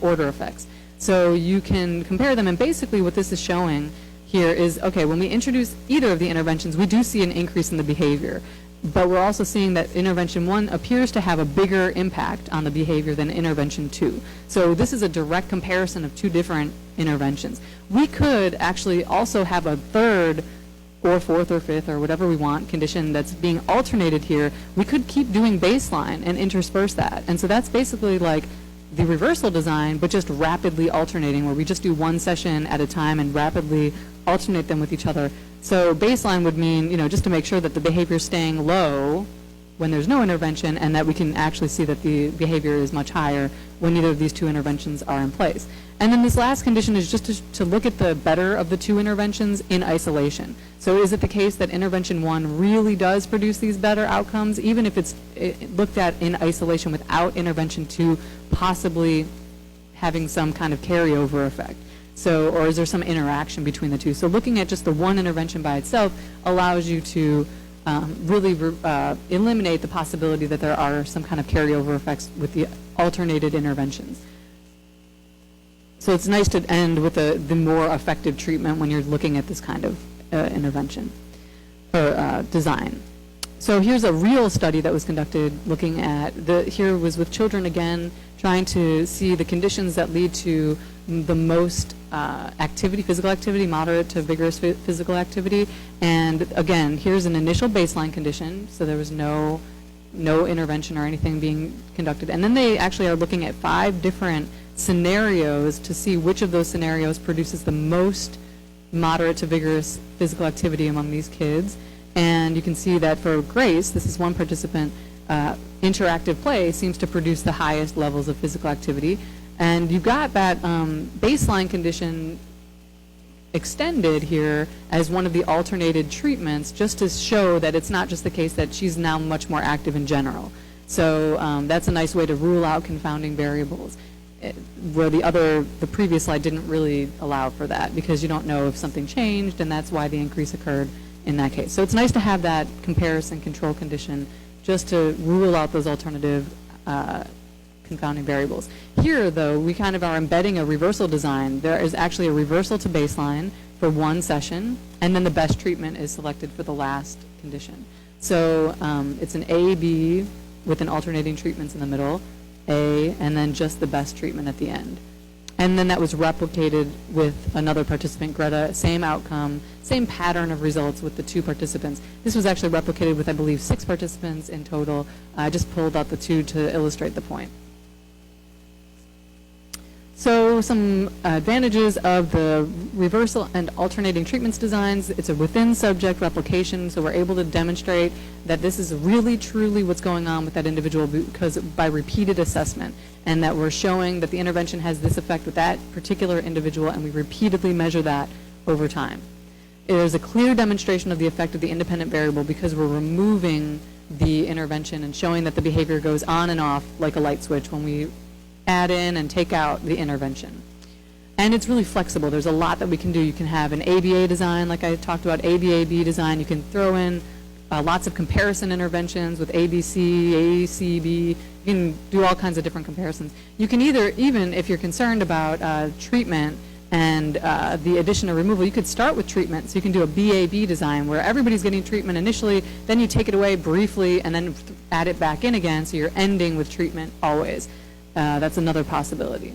order effects. So you can compare them, and basically what this is showing here is, okay, when we introduce either of the interventions, we do see an increase in the behavior. but we're also seeing that intervention 1 appears to have a bigger impact on the behavior than intervention 2. So this is a direct comparison of 2 different interventions. We could actually also have a third or fourth or fifth or whatever we want condition that's being alternated here. We could keep doing baseline and intersperse that. And so that's basically like the reversal design, but just rapidly alternating, where we just do 1 session at a time and rapidly alternate them with each other. So baseline would mean, just to make sure that the behavior is staying low when there's no intervention, and that we can actually see that the behavior is much higher when neither of these 2 interventions are in place. And then this last condition is just to look at the better of the 2 interventions in isolation. So is it the case that intervention 1 really does produce these better outcomes, even if it's looked at in isolation without intervention 2 possibly having some kind of carryover effect? So, or is there some interaction between the 2? So looking at just the 1 intervention by itself allows you to really eliminate the possibility that there are some kind of carryover effects with the alternated interventions. So it's nice to end with the more effective treatment when you're looking at this kind of intervention or design. So here's a real study that was conducted looking at, here was with children again, trying to see the conditions that lead to the most activity, physical activity, moderate to vigorous physical activity. And again, here's an initial baseline condition, so there was no intervention or anything being conducted. And then they actually are looking at 5 different scenarios to see which of those scenarios produces the most moderate to vigorous physical activity among these kids. And you can see that for Grace, this is one participant, interactive play seems to produce the highest levels of physical activity. And you've got that baseline condition extended here as one of the alternated treatments, just to show that it's not just the case that she's now much more active in general. So that's a nice way to rule out confounding variables, where the previous slide didn't really allow for that, because you don't know if something changed, and that's why the increase occurred in that case. So it's nice to have that comparison control condition just to rule out those alternative confounding variables. Here, though, we kind of are embedding a reversal design. There is actually a reversal to baseline for 1 session, and then the best treatment is selected for the last condition. So it's an A, B with an alternating treatments in the middle, A, and then just the best treatment at the end. And then that was replicated with another participant, Greta, same outcome, same pattern of results with the 2 participants. This was actually replicated with, I believe, 6 participants in total. I just pulled out the 2 to illustrate the point. So some advantages of the reversal and alternating treatments designs. It's a within subject replication, so we're able to demonstrate that this is really truly what's going on with that individual because by repeated assessment, and that we're showing that the intervention has this effect with that particular individual, and we repeatedly measure that over time. There's a clear demonstration of the effect of the independent variable because we're removing the intervention and showing that the behavior goes on and off like a light switch when we add in and take out the intervention. And it's really flexible. There's a lot that we can do. You can have an ABA design, like I talked about, ABAB design. You can throw in lots of comparison interventions with ABC, ACB. You can do all kinds of different comparisons. You can either, even if you're concerned about treatment and the addition or removal, you could start with treatment. So you can do a BAB design where everybody's getting treatment initially, then you take it away briefly, and then add it back in again, so you're ending with treatment always. That's another possibility.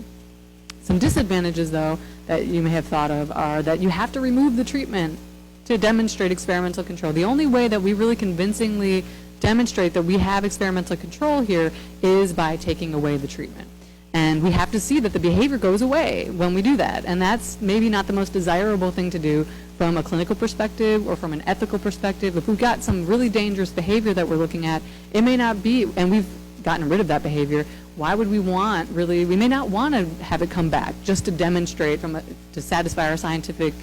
Some disadvantages, though, that you may have thought of are that you have to remove the treatment to demonstrate experimental control. The only way that we really convincingly demonstrate that we have experimental control here is by taking away the treatment. And we have to see that the behavior goes away when we do that. And that's maybe not the most desirable thing to do from a clinical perspective or from an ethical perspective. If we've got some really dangerous behavior that we're looking at, it may not be, and we've gotten rid of that behavior, why would we want, really, we may not want to have it come back just to demonstrate, to satisfy our scientific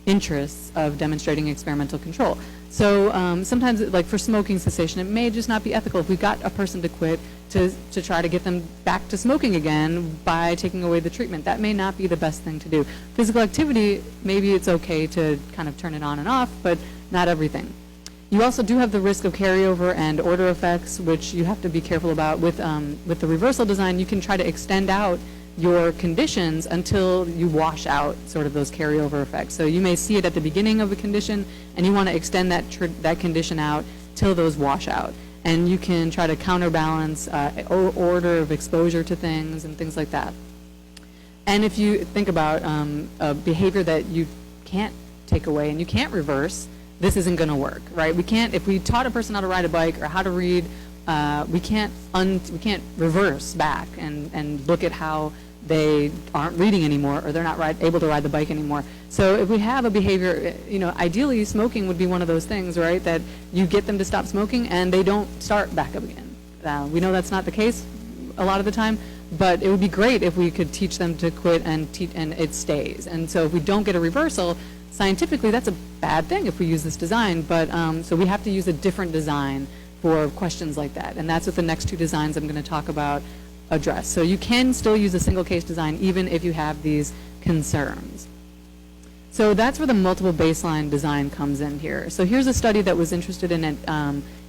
interests of demonstrating experimental control. So sometimes, like for smoking cessation, it may just not be ethical if we've got a person to quit to try to get them back to smoking again by taking away the treatment. That may not be the best thing to do. Physical activity, maybe it's okay to kind of turn it on and off, but not everything. You also do have the risk of carryover and order effects, which you have to be careful about. With the reversal design, you can try to extend out your conditions until you wash out sort of those carryover effects. So you may see it at the beginning of a condition, and you want to extend that condition out till those wash out. And you can try to counterbalance order of exposure to things and things like that. And if you think about a behavior that you can't take away and you can't reverse, this isn't going to work, right? We can't, if we taught a person how to ride a bike or how to read, we can't reverse back and look at how they aren't reading anymore or they're not able to ride the bike anymore. So if we have a behavior, ideally smoking would be one of those things, right, that you get them to stop smoking and they don't start back up again. We know that's not the case a lot of the time, but it would be great if we could teach them to quit and it stays. And so if we don't get a reversal, scientifically that's a bad thing if we use this design, but so we have to use a different design for questions like that. And that's what the next two designs I'm going to talk about address. So you can still use a single case design even if you have these concerns. So that's where the multiple baseline design comes in here. So here's a study that was interested in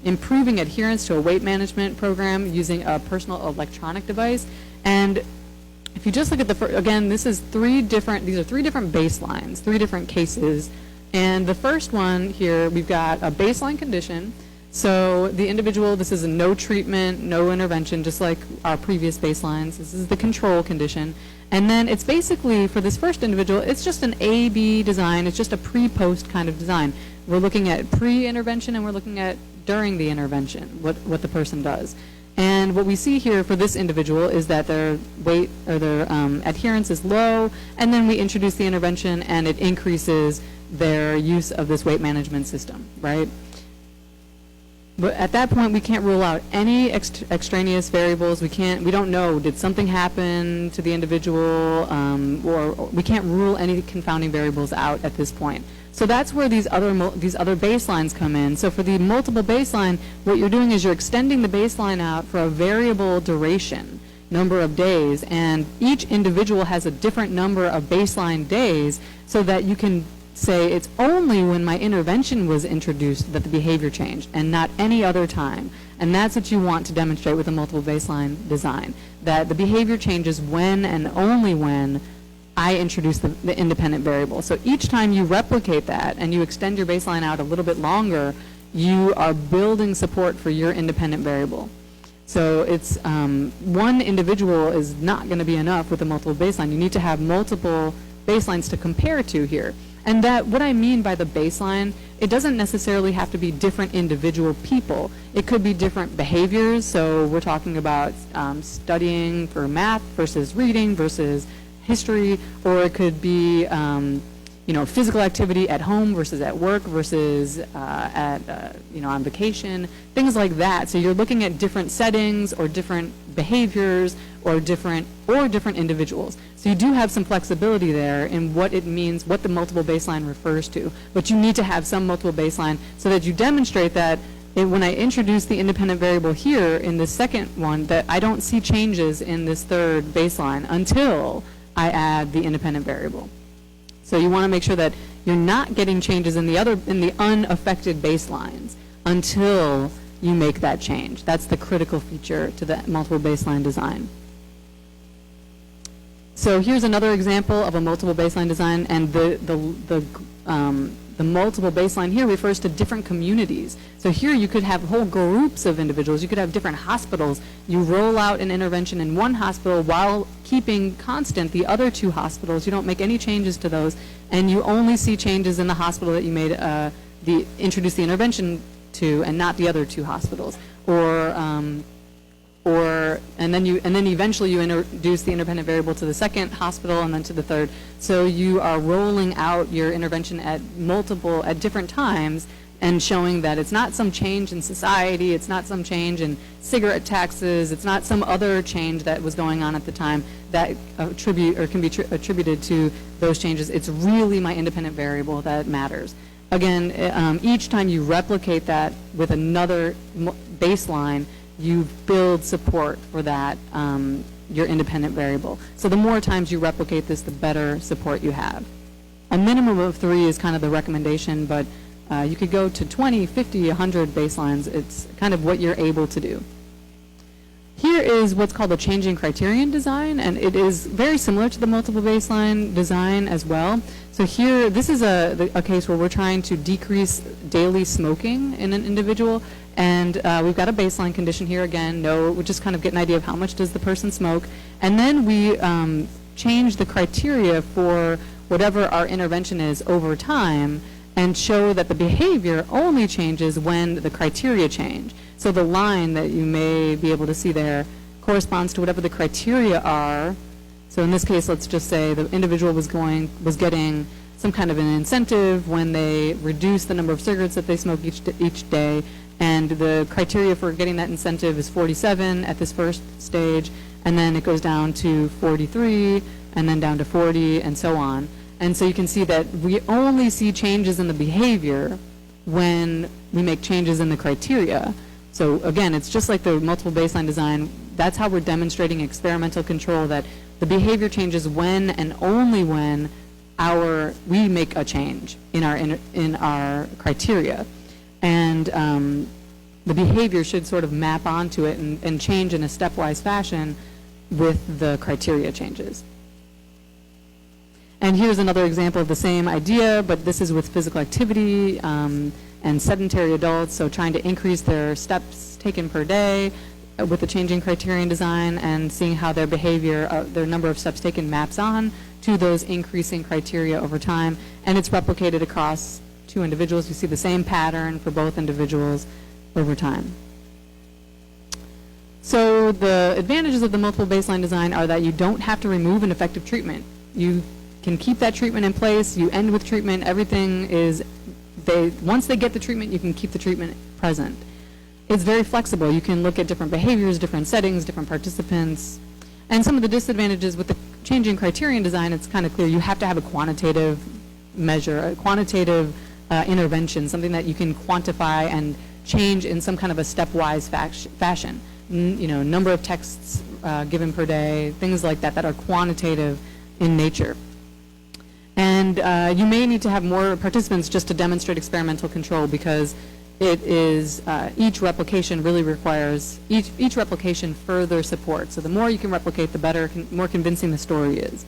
improving adherence to a weight management program using a personal electronic device. And if you just look at again, these are three different baselines, three different cases. And the first one here, we've got a baseline condition. So the individual, this is a no treatment, no intervention, just like our previous baselines. This is the control condition. And then it's basically, for this first individual, it's just an A-B design. It's just a pre-post kind of design. We're looking at pre-intervention and we're looking at during the intervention, what the person does. And what we see here for this individual is that their weight or their adherence is low, and then we introduce the intervention and it increases their use of this weight management system, right? But at that point, we can't rule out any extraneous variables. We don't know, did something happen to the individual, or we can't rule any confounding variables out at this point. So that's where these other baselines come in. So for the multiple baseline, what you're doing is you're extending the baseline out for a variable duration, number of days, and each individual has a different number of baseline days so that you can say it's only when my intervention was introduced that the behavior changed and not any other time. And that's what you want to demonstrate with a multiple baseline design, that the behavior changes when and only when I introduce the independent variable. So each time you replicate that and you extend your baseline out a little bit longer, you are building support for your independent variable. So it's one individual is not going to be enough with a multiple baseline. You need to have multiple baselines to compare to here. And that, what I mean by the baseline, it doesn't necessarily have to be different individual people. It could be different behaviors. So we're talking about studying for math versus reading versus history, or it could be physical activity at home versus at work versus on vacation, things like that. So you're looking at different settings or different behaviors or different individuals. So you do have some flexibility there in what it means, what the multiple baseline refers to. But you need to have some multiple baseline so that you demonstrate that when I introduce the independent variable here in the second one, that I don't see changes in this third baseline until I add the independent variable. So you want to make sure that you're not getting changes in the unaffected baselines until you make that change. That's the critical feature to the multiple baseline design. So here's another example of a multiple baseline design, and the multiple baseline here refers to different communities. So here you could have whole groups of individuals. You could have different hospitals. You roll out an intervention in one hospital while keeping constant the other two hospitals. You don't make any changes to those, and you only see changes in the hospital that you made introduce the intervention to, and not the other two hospitals. And then eventually you introduce the independent variable to the second hospital and then to the third. So you are rolling out your intervention at different times and showing that it's not some change in society, it's not some change in cigarette taxes, it's not some other change that was going on at the time that can be attributed to those changes. It's really my independent variable that matters. Again, each time you replicate that with another baseline, you build support for that, your independent variable. So the more times you replicate this, the better support you have. A minimum of 3 is kind of the recommendation, but you could go to 20, 50, 100 baselines. It's kind of what you're able to do. Here is what's called a changing criterion design, and it is very similar to the multiple baseline design as well. So here, this is a case where we're trying to decrease daily smoking in an individual, And we've got a baseline condition here again. We just kind of get an idea of how much does the person smoke. And then we change the criteria for whatever our intervention is over time and show that the behavior only changes when the criteria change. So the line that you may be able to see there corresponds to whatever the criteria are. So in this case, let's just say the individual was getting some kind of an incentive when they reduce the number of cigarettes that they smoke each day, and the criteria for getting that incentive is 47 at this first stage, and then it goes down to 43, and then down to 40, and so on. And so you can see that we only see changes in the behavior when we make changes in the criteria. So again, it's just like the multiple baseline design. That's how we're demonstrating experimental control, that the behavior changes when and only when we make a change in our criteria. And the behavior should sort of map onto it and change in a stepwise fashion with the criteria changes. And here's another example of the same idea, but this is with physical activity and sedentary adults, so trying to increase their steps taken per day with the changing criterion design and seeing how their behavior, their number of steps taken maps on to those increasing criteria over time. And it's replicated across 2 individuals. You see the same pattern for both individuals over time. So the advantages of the multiple baseline design are that you don't have to remove an effective treatment. You can keep that treatment in place. You end with treatment. Everything is, once they get the treatment, you can keep the treatment present. It's very flexible. You can look at different behaviors, different settings, different participants. And some of the disadvantages with the changing criterion design, it's kind of clear. You have to have a quantitative measure, a quantitative intervention, something that you can quantify and change in some kind of a stepwise fashion. Number of texts given per day, things like that are quantitative in nature. And you may need to have more participants just to demonstrate experimental control, because it is each replication really requires each replication further support. So the more you can replicate, the better, more convincing the story is.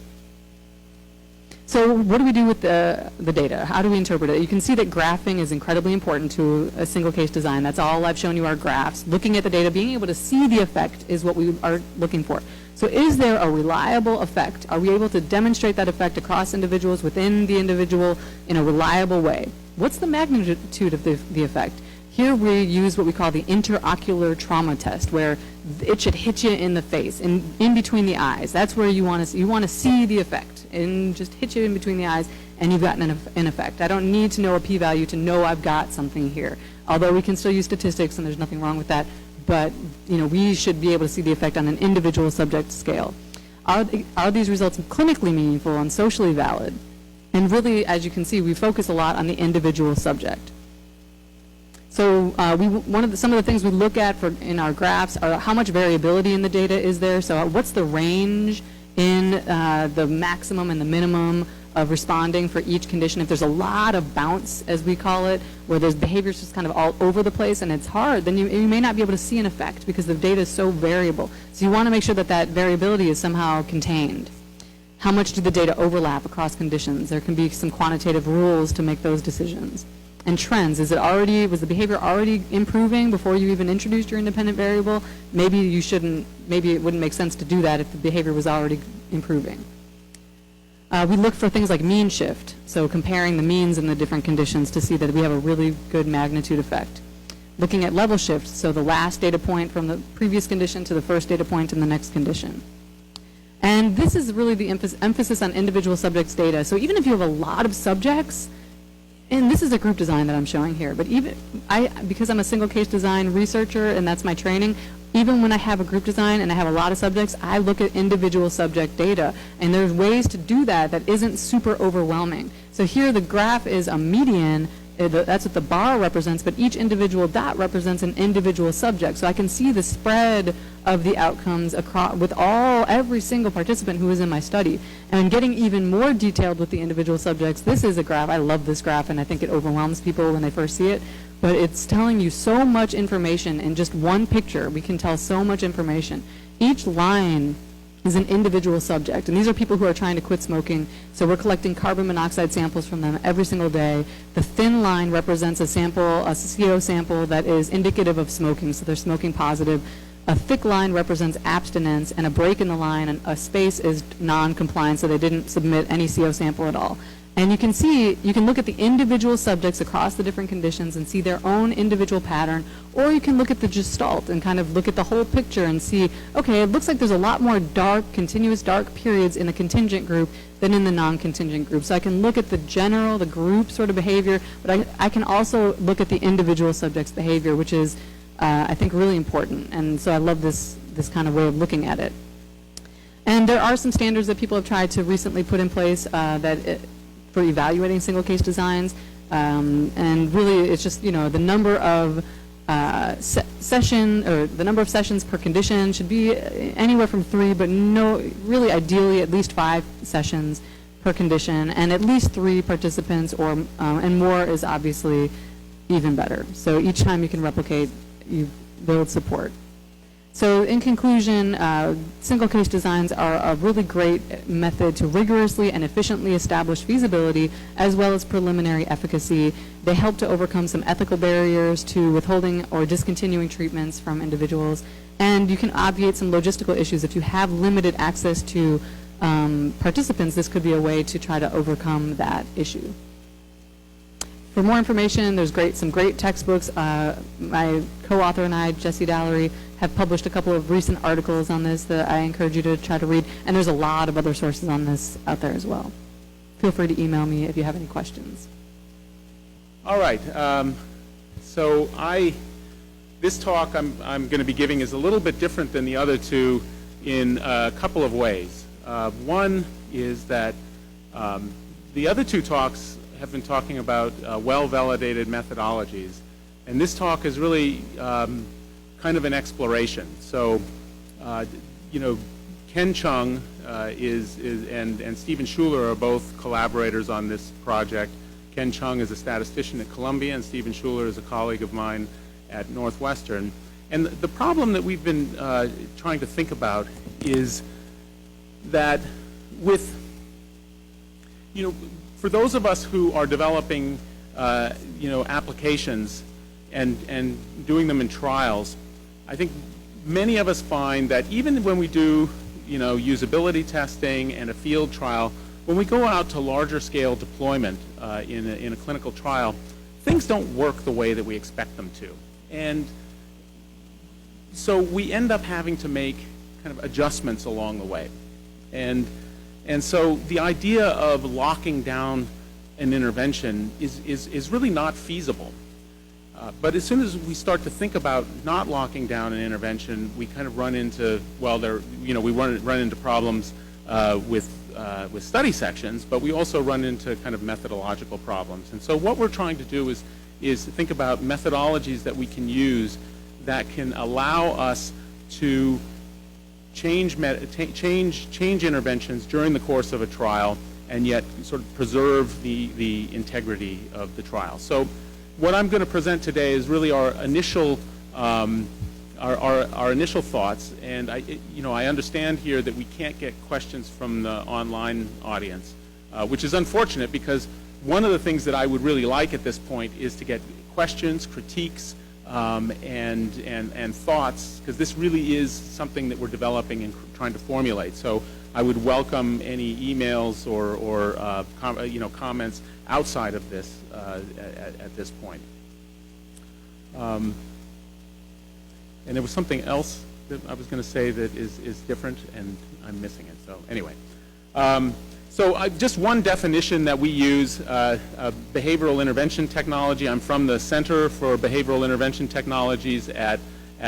So what do we do with the data? How do we interpret it? You can see that graphing is incredibly important to a single case design. That's all I've shown you are graphs. Looking at the data, being able to see the effect is what we are looking for. So is there a reliable effect? Are we able to demonstrate that effect across individuals within the individual in a reliable way? What's the magnitude of the effect? Here we use what we call the interocular trauma test, where it should hit you in the face, in between the eyes. That's where you want to see the effect, and just hit you in between the eyes, and you've gotten an effect. I don't need to know a p-value to know I've got something here. Although we can still use statistics, and there's nothing wrong with that, but we should be able to see the effect on an individual subject scale. Are these results clinically meaningful and socially valid? And really, as you can see, we focus a lot on the individual subject. So some of the things we look at in our graphs are how much variability in the data is there. So what's the range in the maximum and the minimum of responding for each condition? If there's a lot of bounce, as we call it, where there's behaviors just kind of all over the place and it's hard, then you may not be able to see an effect because the data is so variable. So you want to make sure that that variability is somehow contained. How much do the data overlap across conditions? There can be some quantitative rules to make those decisions. And trends, was the behavior already improving before you even introduced your independent variable? Maybe it wouldn't make sense to do that if the behavior was already improving. We look for things like mean shift, so comparing the means in the different conditions to see that we have a really good magnitude effect. Looking at level shift, so the last data point from the previous condition to the first data point in the next condition. And this is really the emphasis on individual subjects' data. So even if you have a lot of subjects, and this is a group design that I'm showing here, but because I'm a single case design researcher and that's my training, even when I have a group design and I have a lot of subjects, I look at individual subject data. And there's ways to do that isn't super overwhelming. So here the graph is a median. That's what the bar represents, but each individual dot represents an individual subject. So I can see the spread of the outcomes across with every single participant who is in my study. And getting even more detailed with the individual subjects, this is a graph. I love this graph, and I think it overwhelms people when they first see it. But it's telling you so much information in just one picture. We can tell so much information. Each line is an individual subject. And these are people who are trying to quit smoking. So we're collecting carbon monoxide samples from them every single day. The thin line represents a sample, a CO sample that is indicative of smoking, so they're smoking positive. A thick line represents abstinence, and a break in the line, and a space is non-compliance, so they didn't submit any CO sample at all. And you can see, you can look at the individual subjects across the different conditions and see their own individual pattern, or you can look at the gestalt and kind of look at the whole picture and see, okay, it looks like there's a lot more dark, continuous dark periods in the contingent group than in the non-contingent group. So I can look at the general, the group sort of behavior, but I can also look at the individual subject's behavior, which is, I think, really important. And so I love this kind of way of looking at it. And there are some standards that people have tried to recently put in place for evaluating single case designs, and really it's just, you know, the number of the number of sessions per condition should be anywhere from 3, but really ideally at least 5 sessions per condition, and at least 3 participants, or and more is obviously even better. So each time you can replicate, you build support. So in conclusion, single case designs are a really great method to rigorously and efficiently establish feasibility as well as preliminary efficacy. They help to overcome some ethical barriers to withholding or discontinuing treatments from individuals. And you can obviate some logistical issues. If you have limited access to participants, this could be a way to try to overcome that issue. For more information, there's some great textbooks. My co-author and I, Jesse Dallery, have published a couple of recent articles on this that I encourage you to try to read, and there's a lot of other sources on this out there as well. Feel free to email me if you have any questions.
All right. So this talk I'm going to be giving is a little bit different than the other two in a couple of ways. One is that the other two talks have been talking about well-validated methodologies, and this talk is really kind of an exploration. So, you know, Ken Chung and Stephen Schuler are both collaborators on this project. Ken Chung is a statistician at Columbia, and Stephen Schuler is a colleague of mine at Northwestern. And the problem that we've been trying to think about is that with, you know, for those of us who are developing, you know, applications and doing them in trials, I think many of us find that even when we do, you know, usability testing and a field trial, when we go out to larger scale deployment in a clinical trial, things don't work the way that we expect them to. And so we end up having to make kind of adjustments along the way. And so the idea of locking down an intervention is really not feasible. But as soon as we start to think about not locking down an intervention, we kind of run into, well, we run into problems with study sections, but we also run into kind of methodological problems. And so what we're trying to do is think about methodologies that we can use that can allow us to change interventions during the course of a trial and yet sort of preserve the integrity of the trial. So what I'm going to present today is really our initial our initial thoughts, and I understand here that we can't get questions from the online audience, which is unfortunate, because one of the things that I would really like at this point is to get questions, critiques, and thoughts, because this really is something that we're developing and trying to formulate. So I would welcome any emails or comments outside of this at this point. And there was something else that I was going to say that is different, and I'm missing it. So anyway, just one definition that we use, behavioral intervention technology. I'm from the Center for Behavioral Intervention Technologies at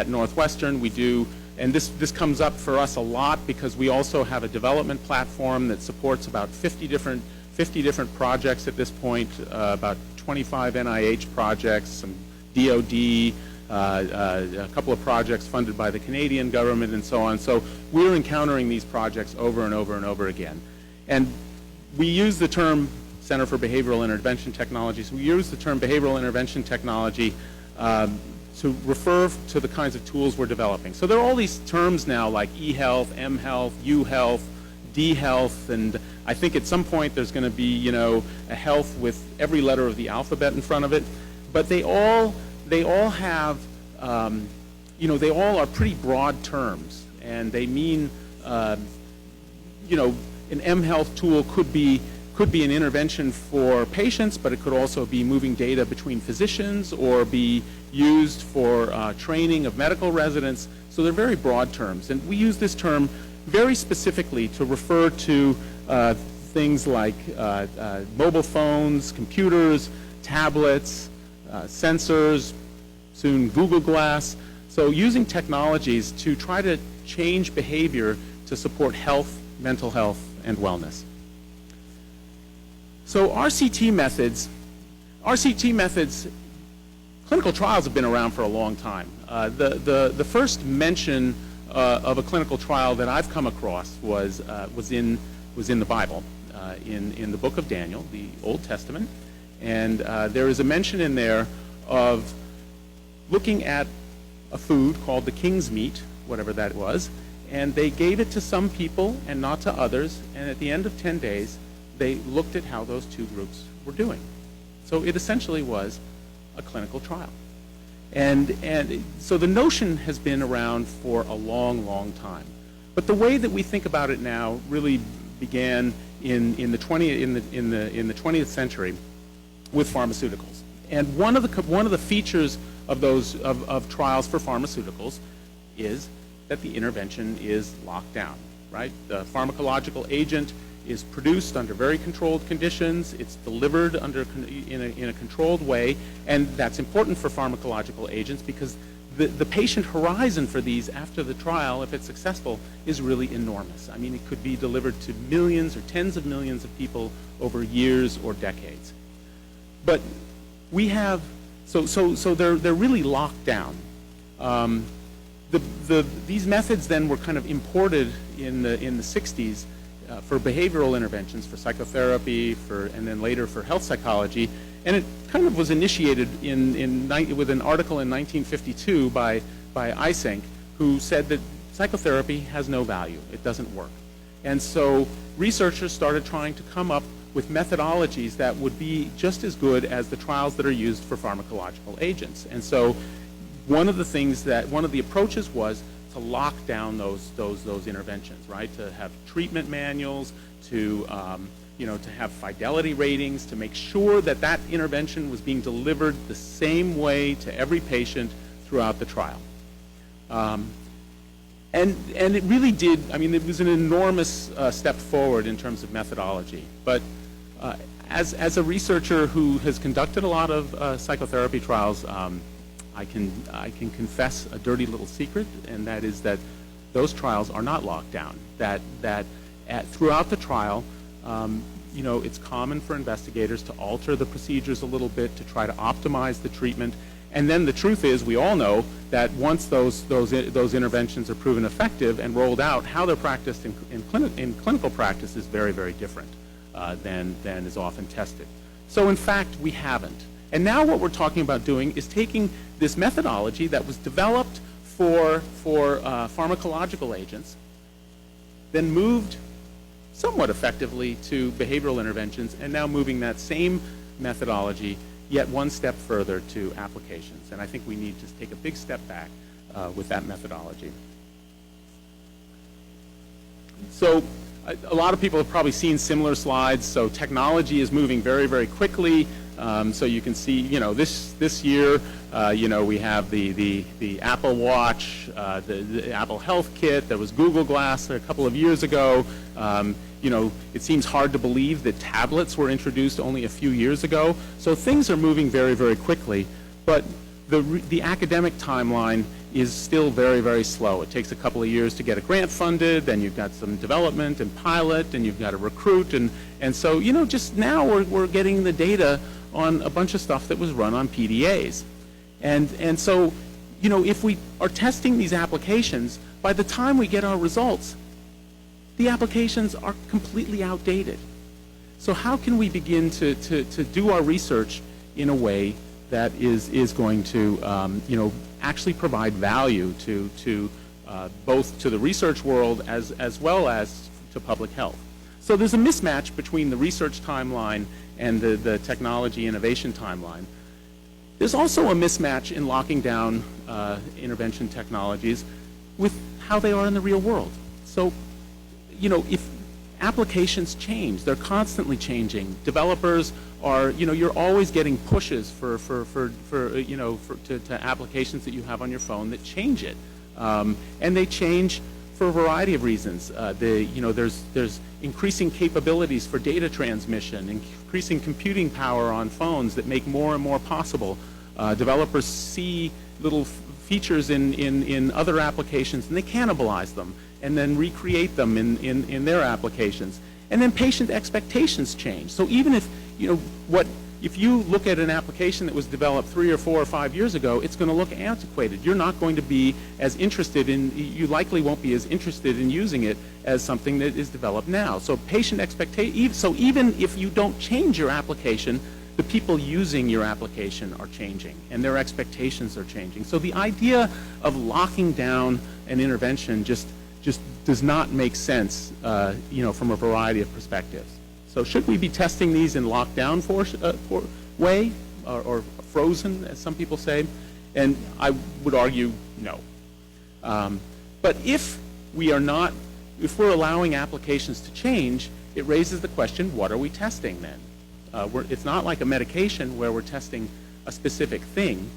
Northwestern. We do, and this comes up for us a lot because we also have a development platform that supports about 50 different projects at this point, about 25 NIH projects, some DOD, a couple of projects funded by the Canadian government, and so on. So we're encountering these projects over and over and over again. And we use the term Center for Behavioral Intervention Technologies. We use the term behavioral intervention technology to refer to the kinds of tools we're developing. So there are all these terms now like eHealth, MHealth, UHealth, D-Health, and I think at some point there's going to be, you know, a health with every letter of the alphabet in front of it. But they all have, you know, they all are pretty broad terms, and they mean, you know, an MHealth tool could be an intervention for patients, but it could also be moving data between physicians or be used for training of medical residents. So they're very broad terms, and we use this term very specifically to refer to things like mobile phones, computers, tablets, sensors, soon Google Glass. So using technologies to try to change behavior to support health, mental health, and wellness. So RCT methods, clinical trials have been around for a long time. The first mention of a clinical trial that I've come across was in the Bible, in the book of Daniel, the Old Testament, and there is a mention in there of looking at a food called the king's meat, whatever that was, and they gave it to some people and not to others, and at the end of 10 days, they looked at how those two groups were doing. So it essentially was a clinical trial. And so the notion has been around for a long, long time. But the way that we think about it now really began in the 20th century with pharmaceuticals. And one of the features of those of trials for pharmaceuticals is that the intervention is locked down, right? The pharmacological agent is produced under very controlled conditions. It's delivered in a controlled way, and that's important for pharmacological agents because the patient horizon for these after the trial, if it's successful, is really enormous. I mean, it could be delivered to millions or tens of millions of people over years or decades. But we have, so they're really locked down. These methods then were kind of imported in the 60s for behavioral interventions, for psychotherapy, and then later for health psychology, and it kind of was initiated with an article in 1952 by Eysenck, who said that psychotherapy has no value, it doesn't work. And so researchers started trying to come up with methodologies that would be just as good as the trials that are used for pharmacological agents. And so one of the approaches was to lock down those interventions, right? To have treatment manuals, to have fidelity ratings, to make sure that intervention was being delivered the same way to every patient throughout the trial. And it really did. I mean, it was an enormous step forward in terms of methodology. But as a researcher who has conducted a lot of psychotherapy trials, I can confess a dirty little secret, and that is that those trials are not locked down. Throughout the trial, it's common for investigators to alter the procedures a little bit to try to optimize the treatment. And then the truth is, we all know that once those interventions are proven effective and rolled out, how they're practiced in clinical practice is very, very different than is often tested. So in fact, we haven't. And now what we're talking about doing is taking this methodology that was developed for pharmacological agents, then moved somewhat effectively to behavioral interventions, and now moving that same methodology yet one step further to applications. And I think we need to take a big step back with that methodology. So a lot of people have probably seen similar slides. So technology is moving very, very quickly. So you can see, this year, we have the Apple Watch, the Apple Health Kit. There was Google Glass a couple of years ago. It seems hard to believe that tablets were introduced only a few years ago. So things are moving very, very quickly. But the academic timeline is still very, very slow. It takes a couple of years to get a grant funded, then you've got some development and pilot, and you've got to recruit. And so, just now we're getting the data on a bunch of stuff that was run on PDAs. And so, if we are testing these applications, by the time we get our results, the applications are completely outdated. So how can we begin to do our research in a way that is going to, actually provide value to both to the research world as well as to public health. So there's a mismatch between the research timeline and the technology innovation timeline. There's also a mismatch in locking down intervention technologies with how they are in the real world. So, if applications change, they're constantly changing. Developers are, you're always getting pushes to applications that you have on your phone that change it. And they change for a variety of reasons. There's increasing capabilities for data transmission, increasing computing power on phones that make more and more possible. Developers see little features in other applications and they cannibalize them and then recreate them in their applications. And then patient expectations change. So even if, if you look at an application that was developed 3 or 4 or 5 years ago, it's going to look antiquated. You're not going to be as interested you likely won't be as interested in using it as something that is developed now. So patient expectation, so even if you don't change your application, the people using your application are changing and their expectations are changing. So the idea of locking down an intervention just does not make sense, from a variety of perspectives. So should we be testing these in lockdown way or frozen, as some people say? And I would argue no. But if we're allowing applications to change, it raises the question, what are we testing then? It's not like a medication where we're testing a specific thing.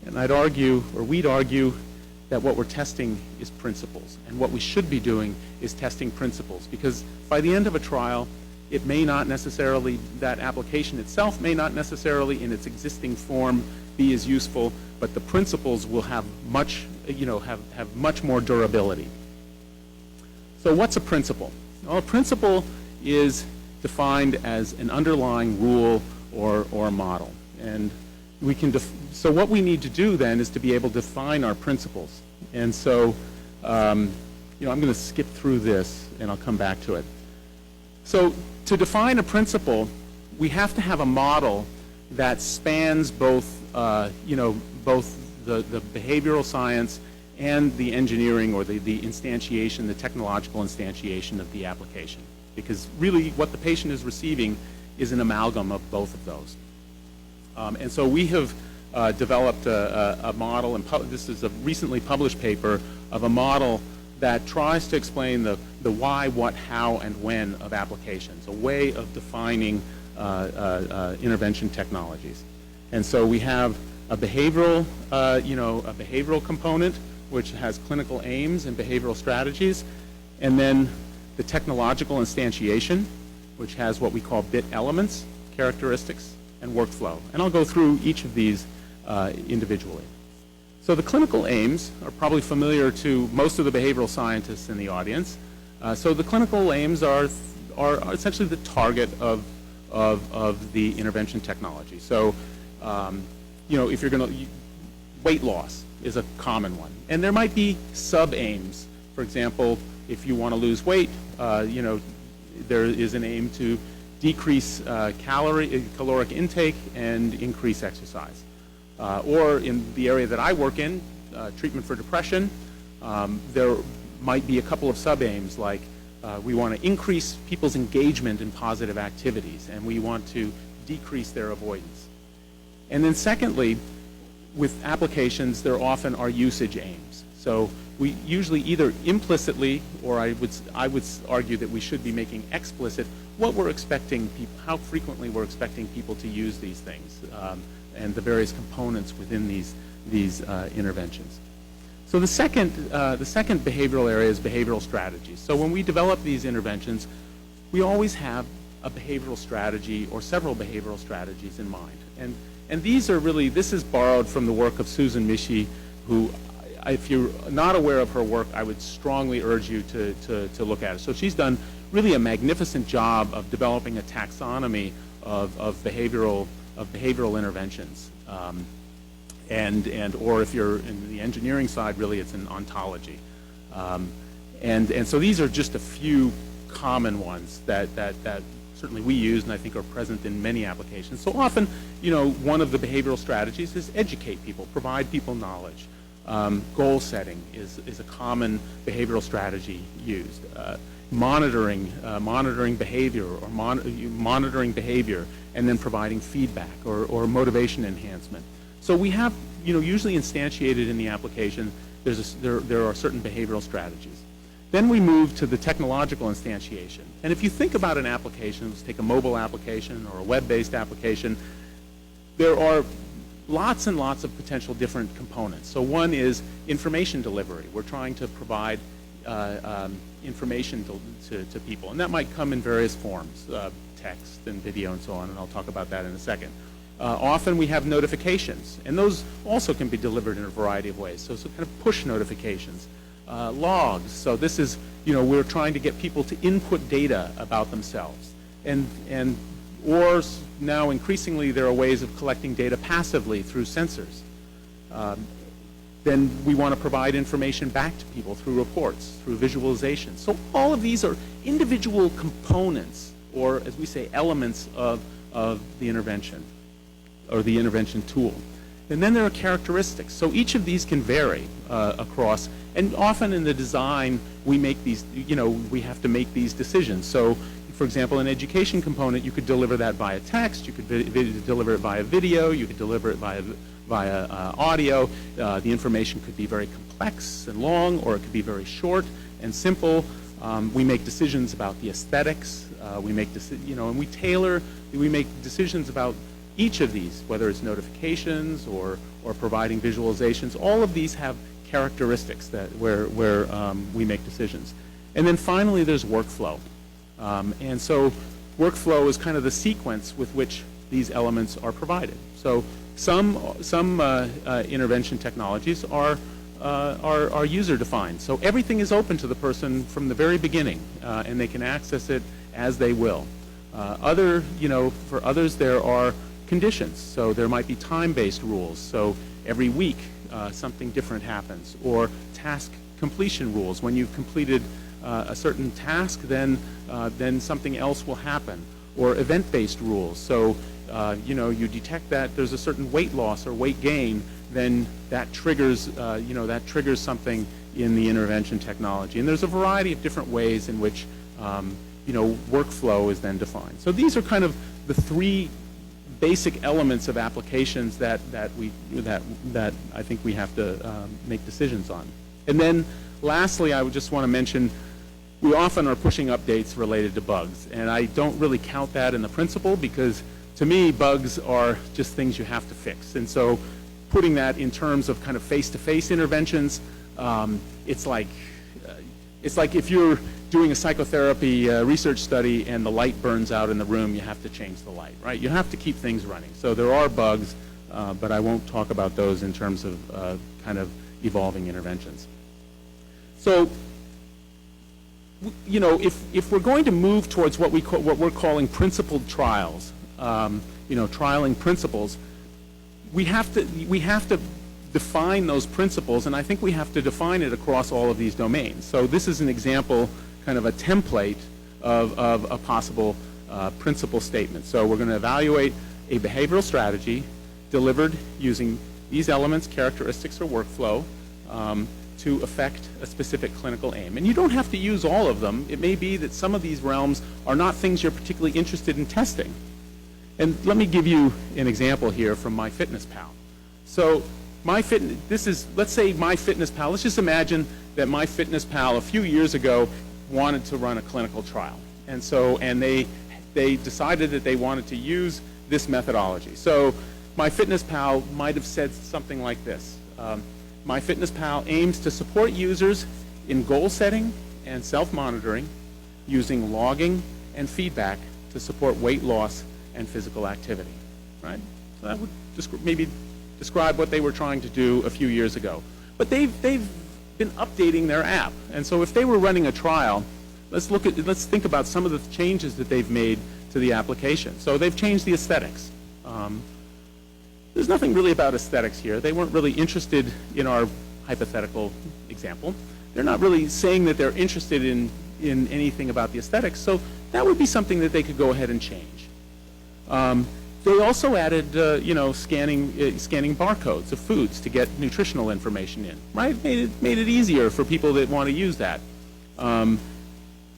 And I'd argue, or we'd argue, that what we're testing is principles. And what we should be doing is testing principles. Because by the end of a trial, it may not necessarily, that application itself may not necessarily in its existing form be as useful, but the principles will have much, have much more durability. So what's a principle? Well, a principle is defined as an underlying rule or model. And we can, so what we need to do then is to be able to define our principles. And so, I'm going to skip through this and I'll come back to it. So to define a principle, we have to have a model that spans both, both the behavioral science and the engineering or the instantiation, the technological instantiation of the application. Because really what the patient is receiving is an amalgam of both of those. And so we have developed a model, and this is a recently published paper of a model that tries to explain the why, what, how, and when of applications, a way of defining intervention technologies. And so we have a behavioral, a behavioral component, which has clinical aims and behavioral strategies, and then the technological instantiation, which has what we call bit elements, characteristics, and workflow. And I'll go through each of these individually. So the clinical aims are probably familiar to most of the behavioral scientists in the audience. So the clinical aims are essentially the target of the intervention technology. So, if you're going to, weight loss is a common one. And there might be sub-aims. For example, if you want to lose weight, there is an aim to decrease caloric intake and increase exercise. Or in the area that I work in, treatment for depression, there might be a couple of sub-aims like we want to increase people's engagement in positive activities and we want to decrease their avoidance. And then secondly, with applications, there often are usage aims. So we usually either implicitly, or I would argue that we should be making explicit what we're expecting people, how frequently we're expecting people to use these things, and the various components within these interventions. So the second behavioral area is behavioral strategies. So when we develop these interventions, we always have a behavioral strategy or several behavioral strategies in mind. And these are really, this is borrowed from the work of Susan Mishi, who, if you're not aware of her work, I would strongly urge you to look at it. So she's done really a magnificent job of developing a taxonomy of behavioral interventions. Or if you're in the engineering side, really it's an ontology. And so these are just a few common ones that certainly we use and I think are present in many applications. So often, one of the behavioral strategies is educate people, provide people knowledge. Goal setting is a common behavioral strategy used. Monitoring behavior or monitoring behavior and then providing feedback or motivation enhancement. So we have, usually instantiated in the application, there are certain behavioral strategies. Then we move to the technological instantiation. And if you think about an application, let's take a mobile application or a web-based application, there are lots and lots of potential different components. So one is information delivery. We're trying to provide information to people. And that might come in various forms, text and video and so on, and I'll talk about that in a second. Often we have notifications, and those also can be delivered in a variety of ways. So kind of push notifications. Logs. So this is, we're trying to get people to input data about themselves. Or now increasingly there are ways of collecting data passively through sensors. Then we want to provide information back to people through reports, through visualization. So all of these are individual components, or as we say, elements of the intervention, or the intervention tool. And then there are characteristics. So each of these can vary across, and often in the design, we make these, we have to make these decisions. So, for example, an education component, you could deliver that via text, you could deliver it via video, you could deliver it via audio. The information could be very complex and long, or it could be very short and simple. We make decisions about the aesthetics. We make, and we make decisions about each of these, whether it's notifications or providing visualizations. All of these have characteristics where we make decisions. And then finally, there's workflow. And so workflow is kind of the sequence with which these elements are provided. So some intervention technologies are user-defined. So everything is open to the person from the very beginning, and they can access it as they will. For others, there are conditions. So there might be time-based rules. So every week, something different happens. Or task completion rules. When you've completed a certain task, then something else will happen. Or event-based rules. So you detect that there's a certain weight loss or weight gain, then that triggers something in the intervention technology. And there's a variety of different ways in which workflow is then defined. So these are kind of the three basic elements of applications that I think we have to make decisions on. And then lastly, I would just want to mention, we often are pushing updates related to bugs, and I don't really count that in the principle, because to me bugs are just things you have to fix. And so putting that in terms of kind of face-to-face interventions, it's like if you're doing a psychotherapy research study and the light burns out in the room, you have to change the light, right? You have to keep things running. So there are bugs, but I won't talk about those in terms of kind of evolving interventions. So, if we're going to move towards what we're calling principled trials, trialing principles, we have to define those principles, and I think we have to define it across all of these domains. So this is an example, kind of a template of a possible principle statement. So we're going to evaluate a behavioral strategy delivered using these elements, characteristics, or workflow to affect a specific clinical aim. And you don't have to use all of them. It may be that some of these realms are not things you're particularly interested in testing. And let me give you an example here from MyFitnessPal. So let's say MyFitnessPal, let's just imagine that MyFitnessPal a few years ago wanted to run a clinical trial. And they decided that they wanted to use this methodology. So MyFitnessPal might have said something like this. MyFitnessPal aims to support users in goal setting and self-monitoring using logging and feedback to support weight loss and physical activity, right? So that would maybe describe what they were trying to do a few years ago. But they've been updating their app. And so if they were running a trial, let's think about some of the changes that they've made to the application. So they've changed the aesthetics. There's nothing really about aesthetics here. They weren't really interested in our hypothetical example. They're not really saying that they're interested in in anything about the aesthetics, so that would be something that they could go ahead and change. They also added, scanning barcodes of foods to get nutritional information in, right? Made it easier for people that want to use that.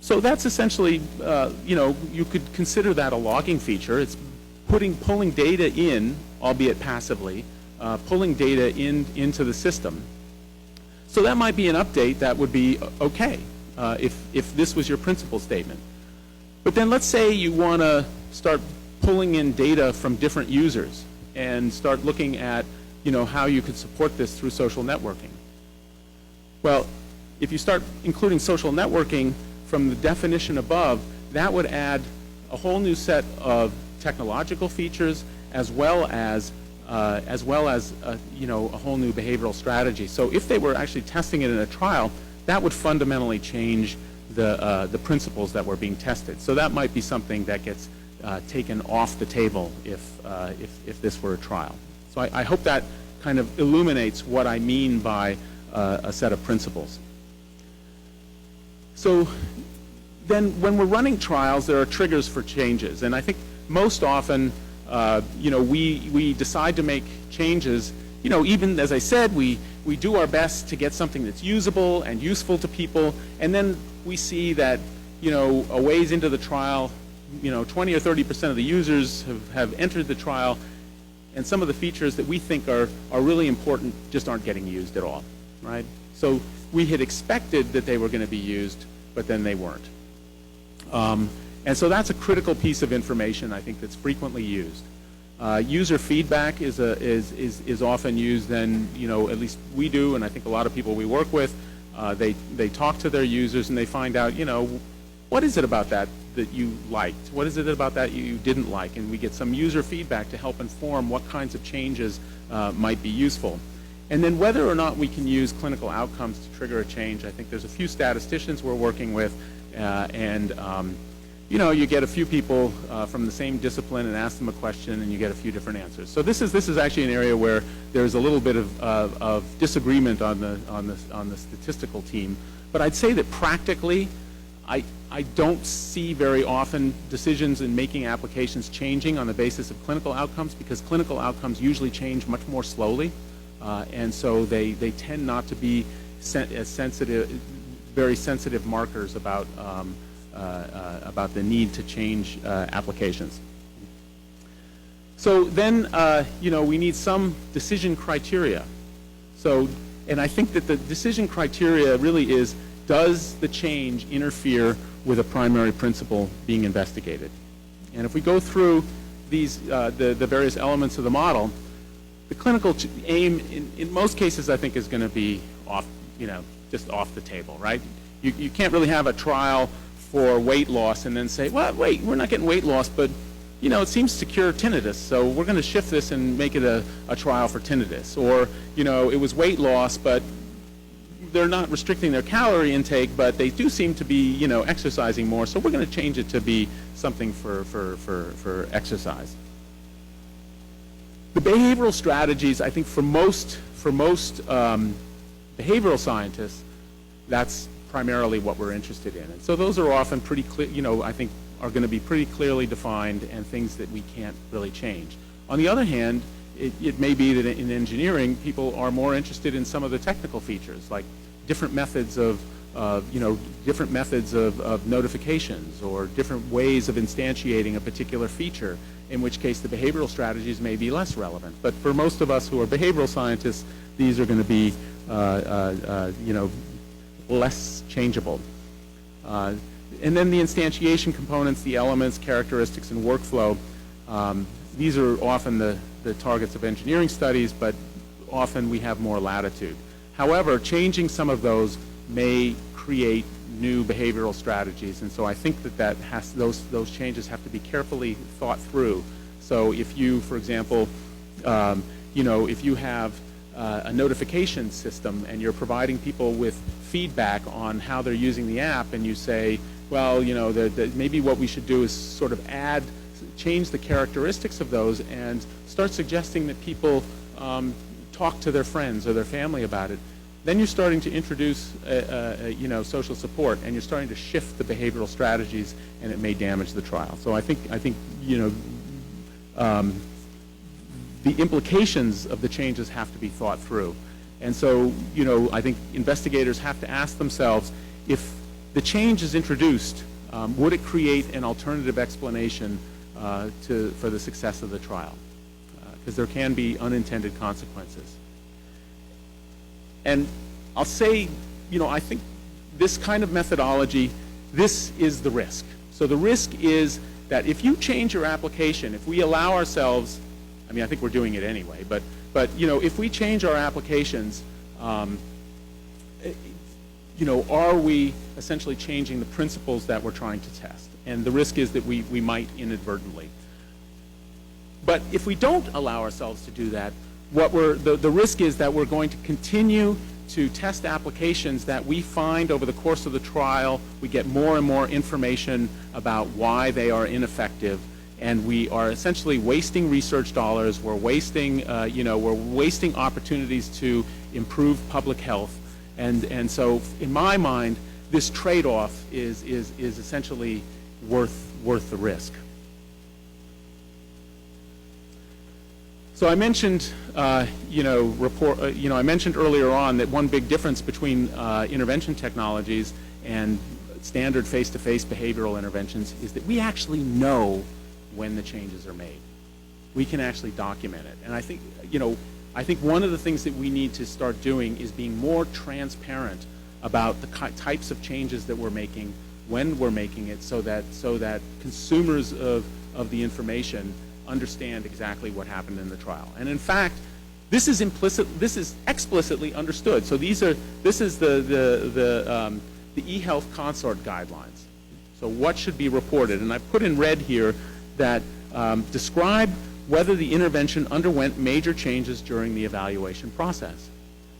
So that's essentially, you could consider that a logging feature. It's pulling data in, albeit passively, pulling data into the system. So that might be an update that would be okay if this was your principal statement. But then let's say you want to start pulling in data from different users and start looking at, how you could support this through social networking. Well, if you start including social networking from the definition above, that would add a whole new set of technological features as well as a whole new behavioral strategy. So if they were actually testing it in a trial, that would fundamentally change the principles that were being tested. So that might be something that gets taken off the table if this were a trial. So I hope that kind of illuminates what I mean by a set of principles. So then when we're running trials, there are triggers for changes. And I think most often, we decide to make changes. Even as I said, we do our best to get something that's usable and useful to people. And then we see that, a ways into the trial, 20 or 30% of the users have entered the trial, and some of the features that we think are really important just aren't getting used at all, right? So we had expected that they were going to be used, but then they weren't. And so that's a critical piece of information, I think, that's frequently used. User feedback is often used then, at least we do, and I think a lot of people we work with, they talk to their users and they find out, what is it about that you liked? What is it about that you didn't like? And we get some user feedback to help inform what kinds of changes might be useful. And then whether or not we can use clinical outcomes to trigger a change, I think there's a few statisticians we're working with, you get a few people from the same discipline and ask them a question, and you get a few different answers. So this is actually an area where there's a little bit of disagreement on the statistical team. But I'd say that practically, I don't see very often decisions in making applications changing on the basis of clinical outcomes, because clinical outcomes usually change much more slowly, and so they tend not to be as sensitive, very sensitive markers about the need to change applications. So then, we need some decision criteria. So, and I think that the decision criteria really is, does the change interfere with a primary principle being investigated? And if we go through these, the various elements of the model, the clinical aim, in most cases, I think, is going to be off, just off the table, right? You can't really have a trial for weight loss and then say, well, wait, we're not getting weight loss, but it seems to cure tinnitus, so we're going to shift this and make it a trial for tinnitus. Or, it was weight loss, but they're not restricting their calorie intake, but they do seem to be, exercising more, so we're going to change it to be something for exercise. The behavioral strategies, I think, for most behavioral scientists, that's primarily what we're interested in. And so those are often pretty clear, I think are going to be pretty clearly defined and things that we can't really change. On the other hand, it may be that in engineering, people are more interested in some of the technical features, like different methods of notifications, or different ways of instantiating a particular feature, in which case the behavioral strategies may be less relevant. But for most of us who are behavioral scientists, these are going to be, less changeable. And then the instantiation components, the elements, characteristics, and workflow, these are often the targets of engineering studies, but often we have more latitude. However, changing some of those may create new behavioral strategies, and so I think that those changes have to be carefully thought through. So if you, for example, if you have a notification system and you're providing people with feedback on how they're using the app, and you say, well, maybe what we should do is sort of change the characteristics of those and start suggesting that people talk to their friends or their family about it. then you're starting to introduce, social support, and you're starting to shift the behavioral strategies, and it may damage the trial. So I think the implications of the changes have to be thought through. And so, I think investigators have to ask themselves, if the change is introduced, would it create an alternative explanation for the success of the trial? Because there can be unintended consequences. And I'll say, I think this kind of methodology, this is the risk. So the risk is that if you change your application, if we allow ourselves, I think we're doing it anyway, but if we change our applications, are we essentially changing the principles that we're trying to test? And the risk is that we might inadvertently. But if we don't allow ourselves to do that, the risk is that we're going to continue to test applications that we find over the course of the trial. We get more and more information about why they are ineffective, and we are essentially wasting research dollars. We're wasting, opportunities to improve public health, and so in my mind, this trade-off is essentially worth the risk. So I mentioned, I mentioned earlier on that one big difference between intervention technologies and standard face-to-face behavioral interventions is that we actually know when the changes are made. We can actually document it. And I think one of the things that we need to start doing is being more transparent about the types of changes that we're making, when we're making it, so that consumers of the information understand exactly what happened in the trial. And in fact, this is explicitly understood. So this is the eHealth Consort guidelines. So what should be reported? And I put in red here that describe whether the intervention underwent major changes during the evaluation process.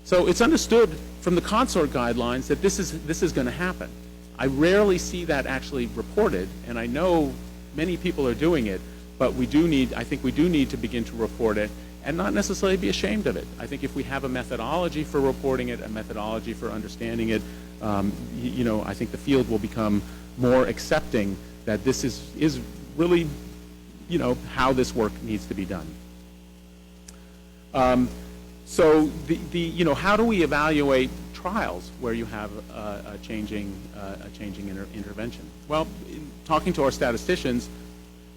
So it's understood from the Consort guidelines that this is going to happen. I rarely see that actually reported, and I know many people are doing it, but I think we do need to begin to report it and not necessarily be ashamed of it. I think if we have a methodology for reporting it, a methodology for understanding it, I think the field will become more accepting that this is really, how this work needs to be done. So how do we evaluate trials where you have a changing intervention? Well, talking to our statisticians,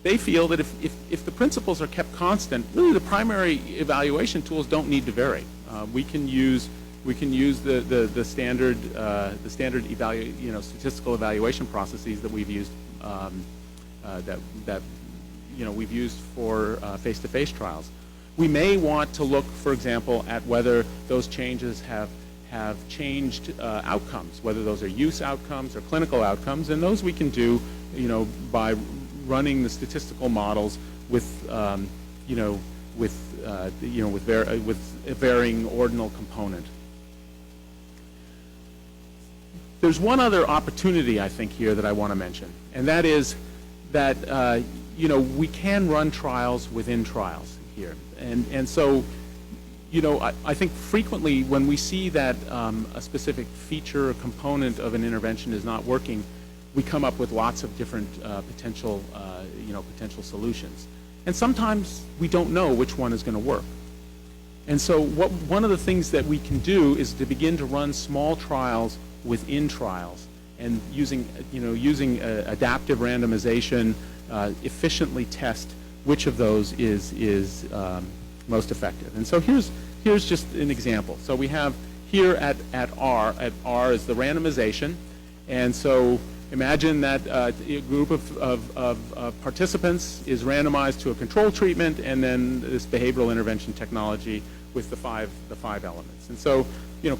they feel that if the principles are kept constant, really the primary evaluation tools don't need to vary. We can use the standard statistical evaluation processes that we've used we've used for face-to-face trials. We may want to look, for example, at whether those changes have changed outcomes, whether those are use outcomes or clinical outcomes, and those we can do, by running the statistical models with a varying ordinal component. There's one other opportunity, I think, here that I want to mention, and that is that we can run trials within trials here, and so I think frequently when we see that a specific feature or component of an intervention is not working, we come up with lots of different potential solutions. And sometimes we don't know which one is going to work. And so one of the things that we can do is to begin to run small trials within trials, and using adaptive randomization, efficiently test which of those is most effective. And so here's just an example. So we have here at R is the randomization, and so imagine that a group of participants is randomized to a control treatment, and then this behavioral intervention technology with the five elements. And so,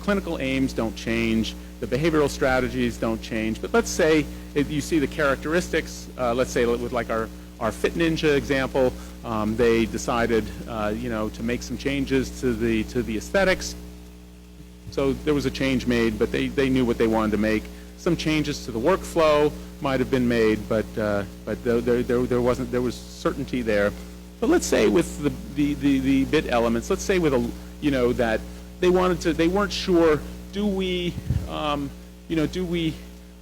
clinical aims don't change, the behavioral strategies don't change, but let's say if you see the characteristics, let's say with like our Fit Ninja example, they decided, to make some changes to the aesthetics. So there was a change made, but they knew what they wanted to make. Some changes to the workflow might have been made, but there was certainty there. But let's say with the bit elements, let's say with that they weren't sure, do we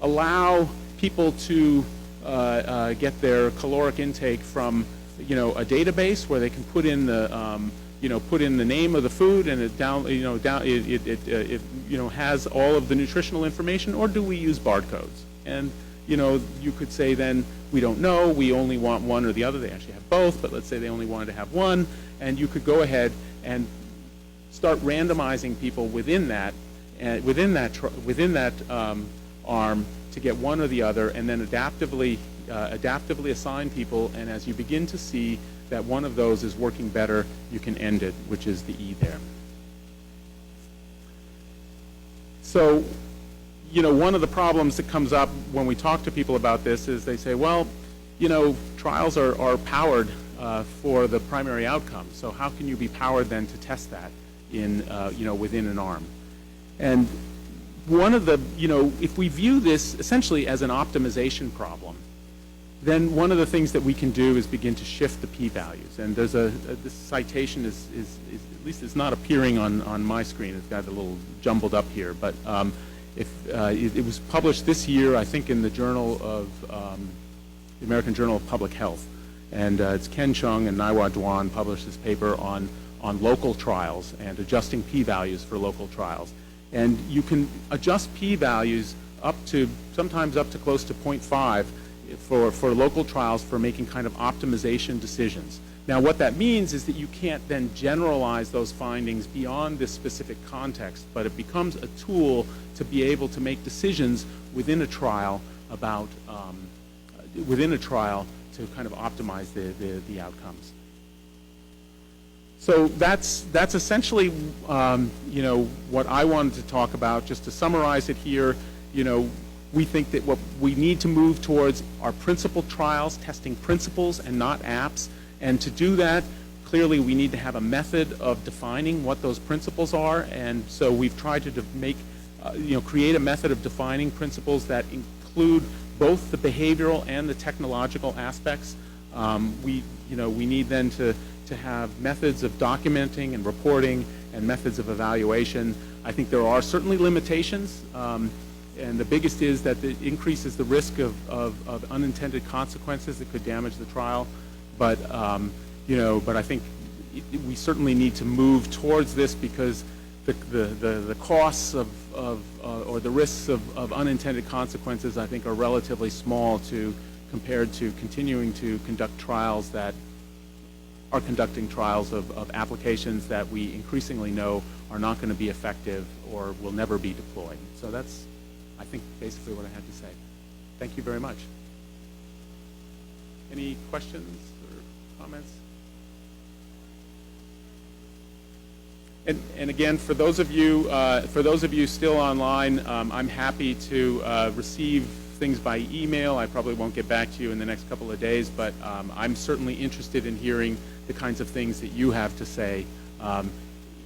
allow people to get their caloric intake from, a database where they can put in the name of the food and it has all of the nutritional information, or do we use barcodes? And you could say then, we don't know, we only want one or the other. They actually have both, but let's say they only wanted to have one, and you could go ahead and start randomizing people within that arm to get one or the other, and then adaptively assign people. And as you begin to see that one of those is working better, you can end it, which is the E there. So, one of the problems that comes up when we talk to people about this is they say, well, trials are powered for the primary outcome. So how can you be powered then to test that in, within an arm? And one of the, if we view this essentially as an optimization problem, then one of the things that we can do is begin to shift the p-values. And there's this citation is at least it's not appearing on my screen. It's got a little jumbled up here, but it was published this year, I think, in the Journal of the American Journal of Public Health, and it's Ken Chung and Naiwa Dwan published this paper on local trials and adjusting p-values for local trials. And you can adjust p-values sometimes up to close to 0.5 for local trials for making kind of optimization decisions. Now, what that means is that you can't then generalize those findings beyond this specific context, but it becomes a tool to be able to make decisions within a trial about to kind of optimize the outcomes. So that's essentially what I wanted to talk about. Just to summarize it here, we think that what we need to move towards are principled trials, testing principles and not apps. And to do that, clearly we need to have a method of defining what those principles are. And so we've tried to create a method of defining principles that include both the behavioral and the technological aspects. We need then to have methods of documenting and reporting and methods of evaluation. I think there are certainly limitations. And the biggest is that it increases the risk of unintended consequences that could damage the trial. But I think we certainly need to move towards this because the costs or the risks of unintended consequences, I think, are relatively small compared to continuing to conduct trials that are conducting trials of applications that we increasingly know are not going to be effective or will never be deployed. So that's, I think, basically what I had to say. Thank you very much. Any questions or comments? And again, for those of you still online, I'm happy to receive things by email. I probably won't get back to you in the next couple of days, but I'm certainly interested in hearing the kinds of things that you have to say,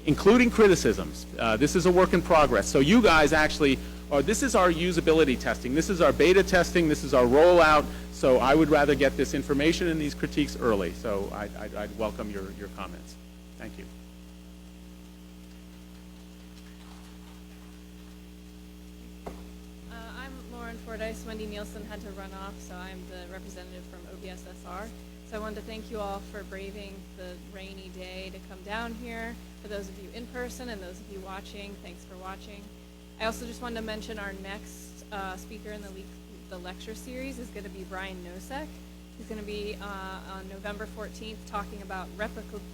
including criticisms. This is a work in progress. So you guys actually, this is our usability testing. This is our beta testing. This is our rollout. So I would rather get this information and these critiques early. So I'd welcome your comments. Thank you.
Wendy Nielsen had to run off, so I'm the representative from OBSSR. So I wanted to thank you all for braving the rainy day to come down here. For those of you in person and those of you watching, thanks for watching. I also just wanted to mention our next speaker in the lecture series is going to be Brian Nosek. He's going to be on November 14th talking about replicability,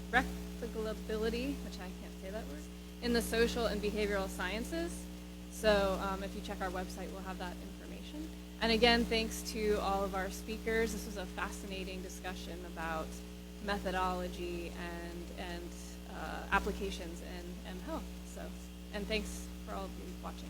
which I can't say that word, in the social and behavioral sciences. So if you check our website, we'll have that information. And again, thanks to all of our speakers. This was a fascinating discussion about methodology and applications in health. So, and thanks for all of you watching.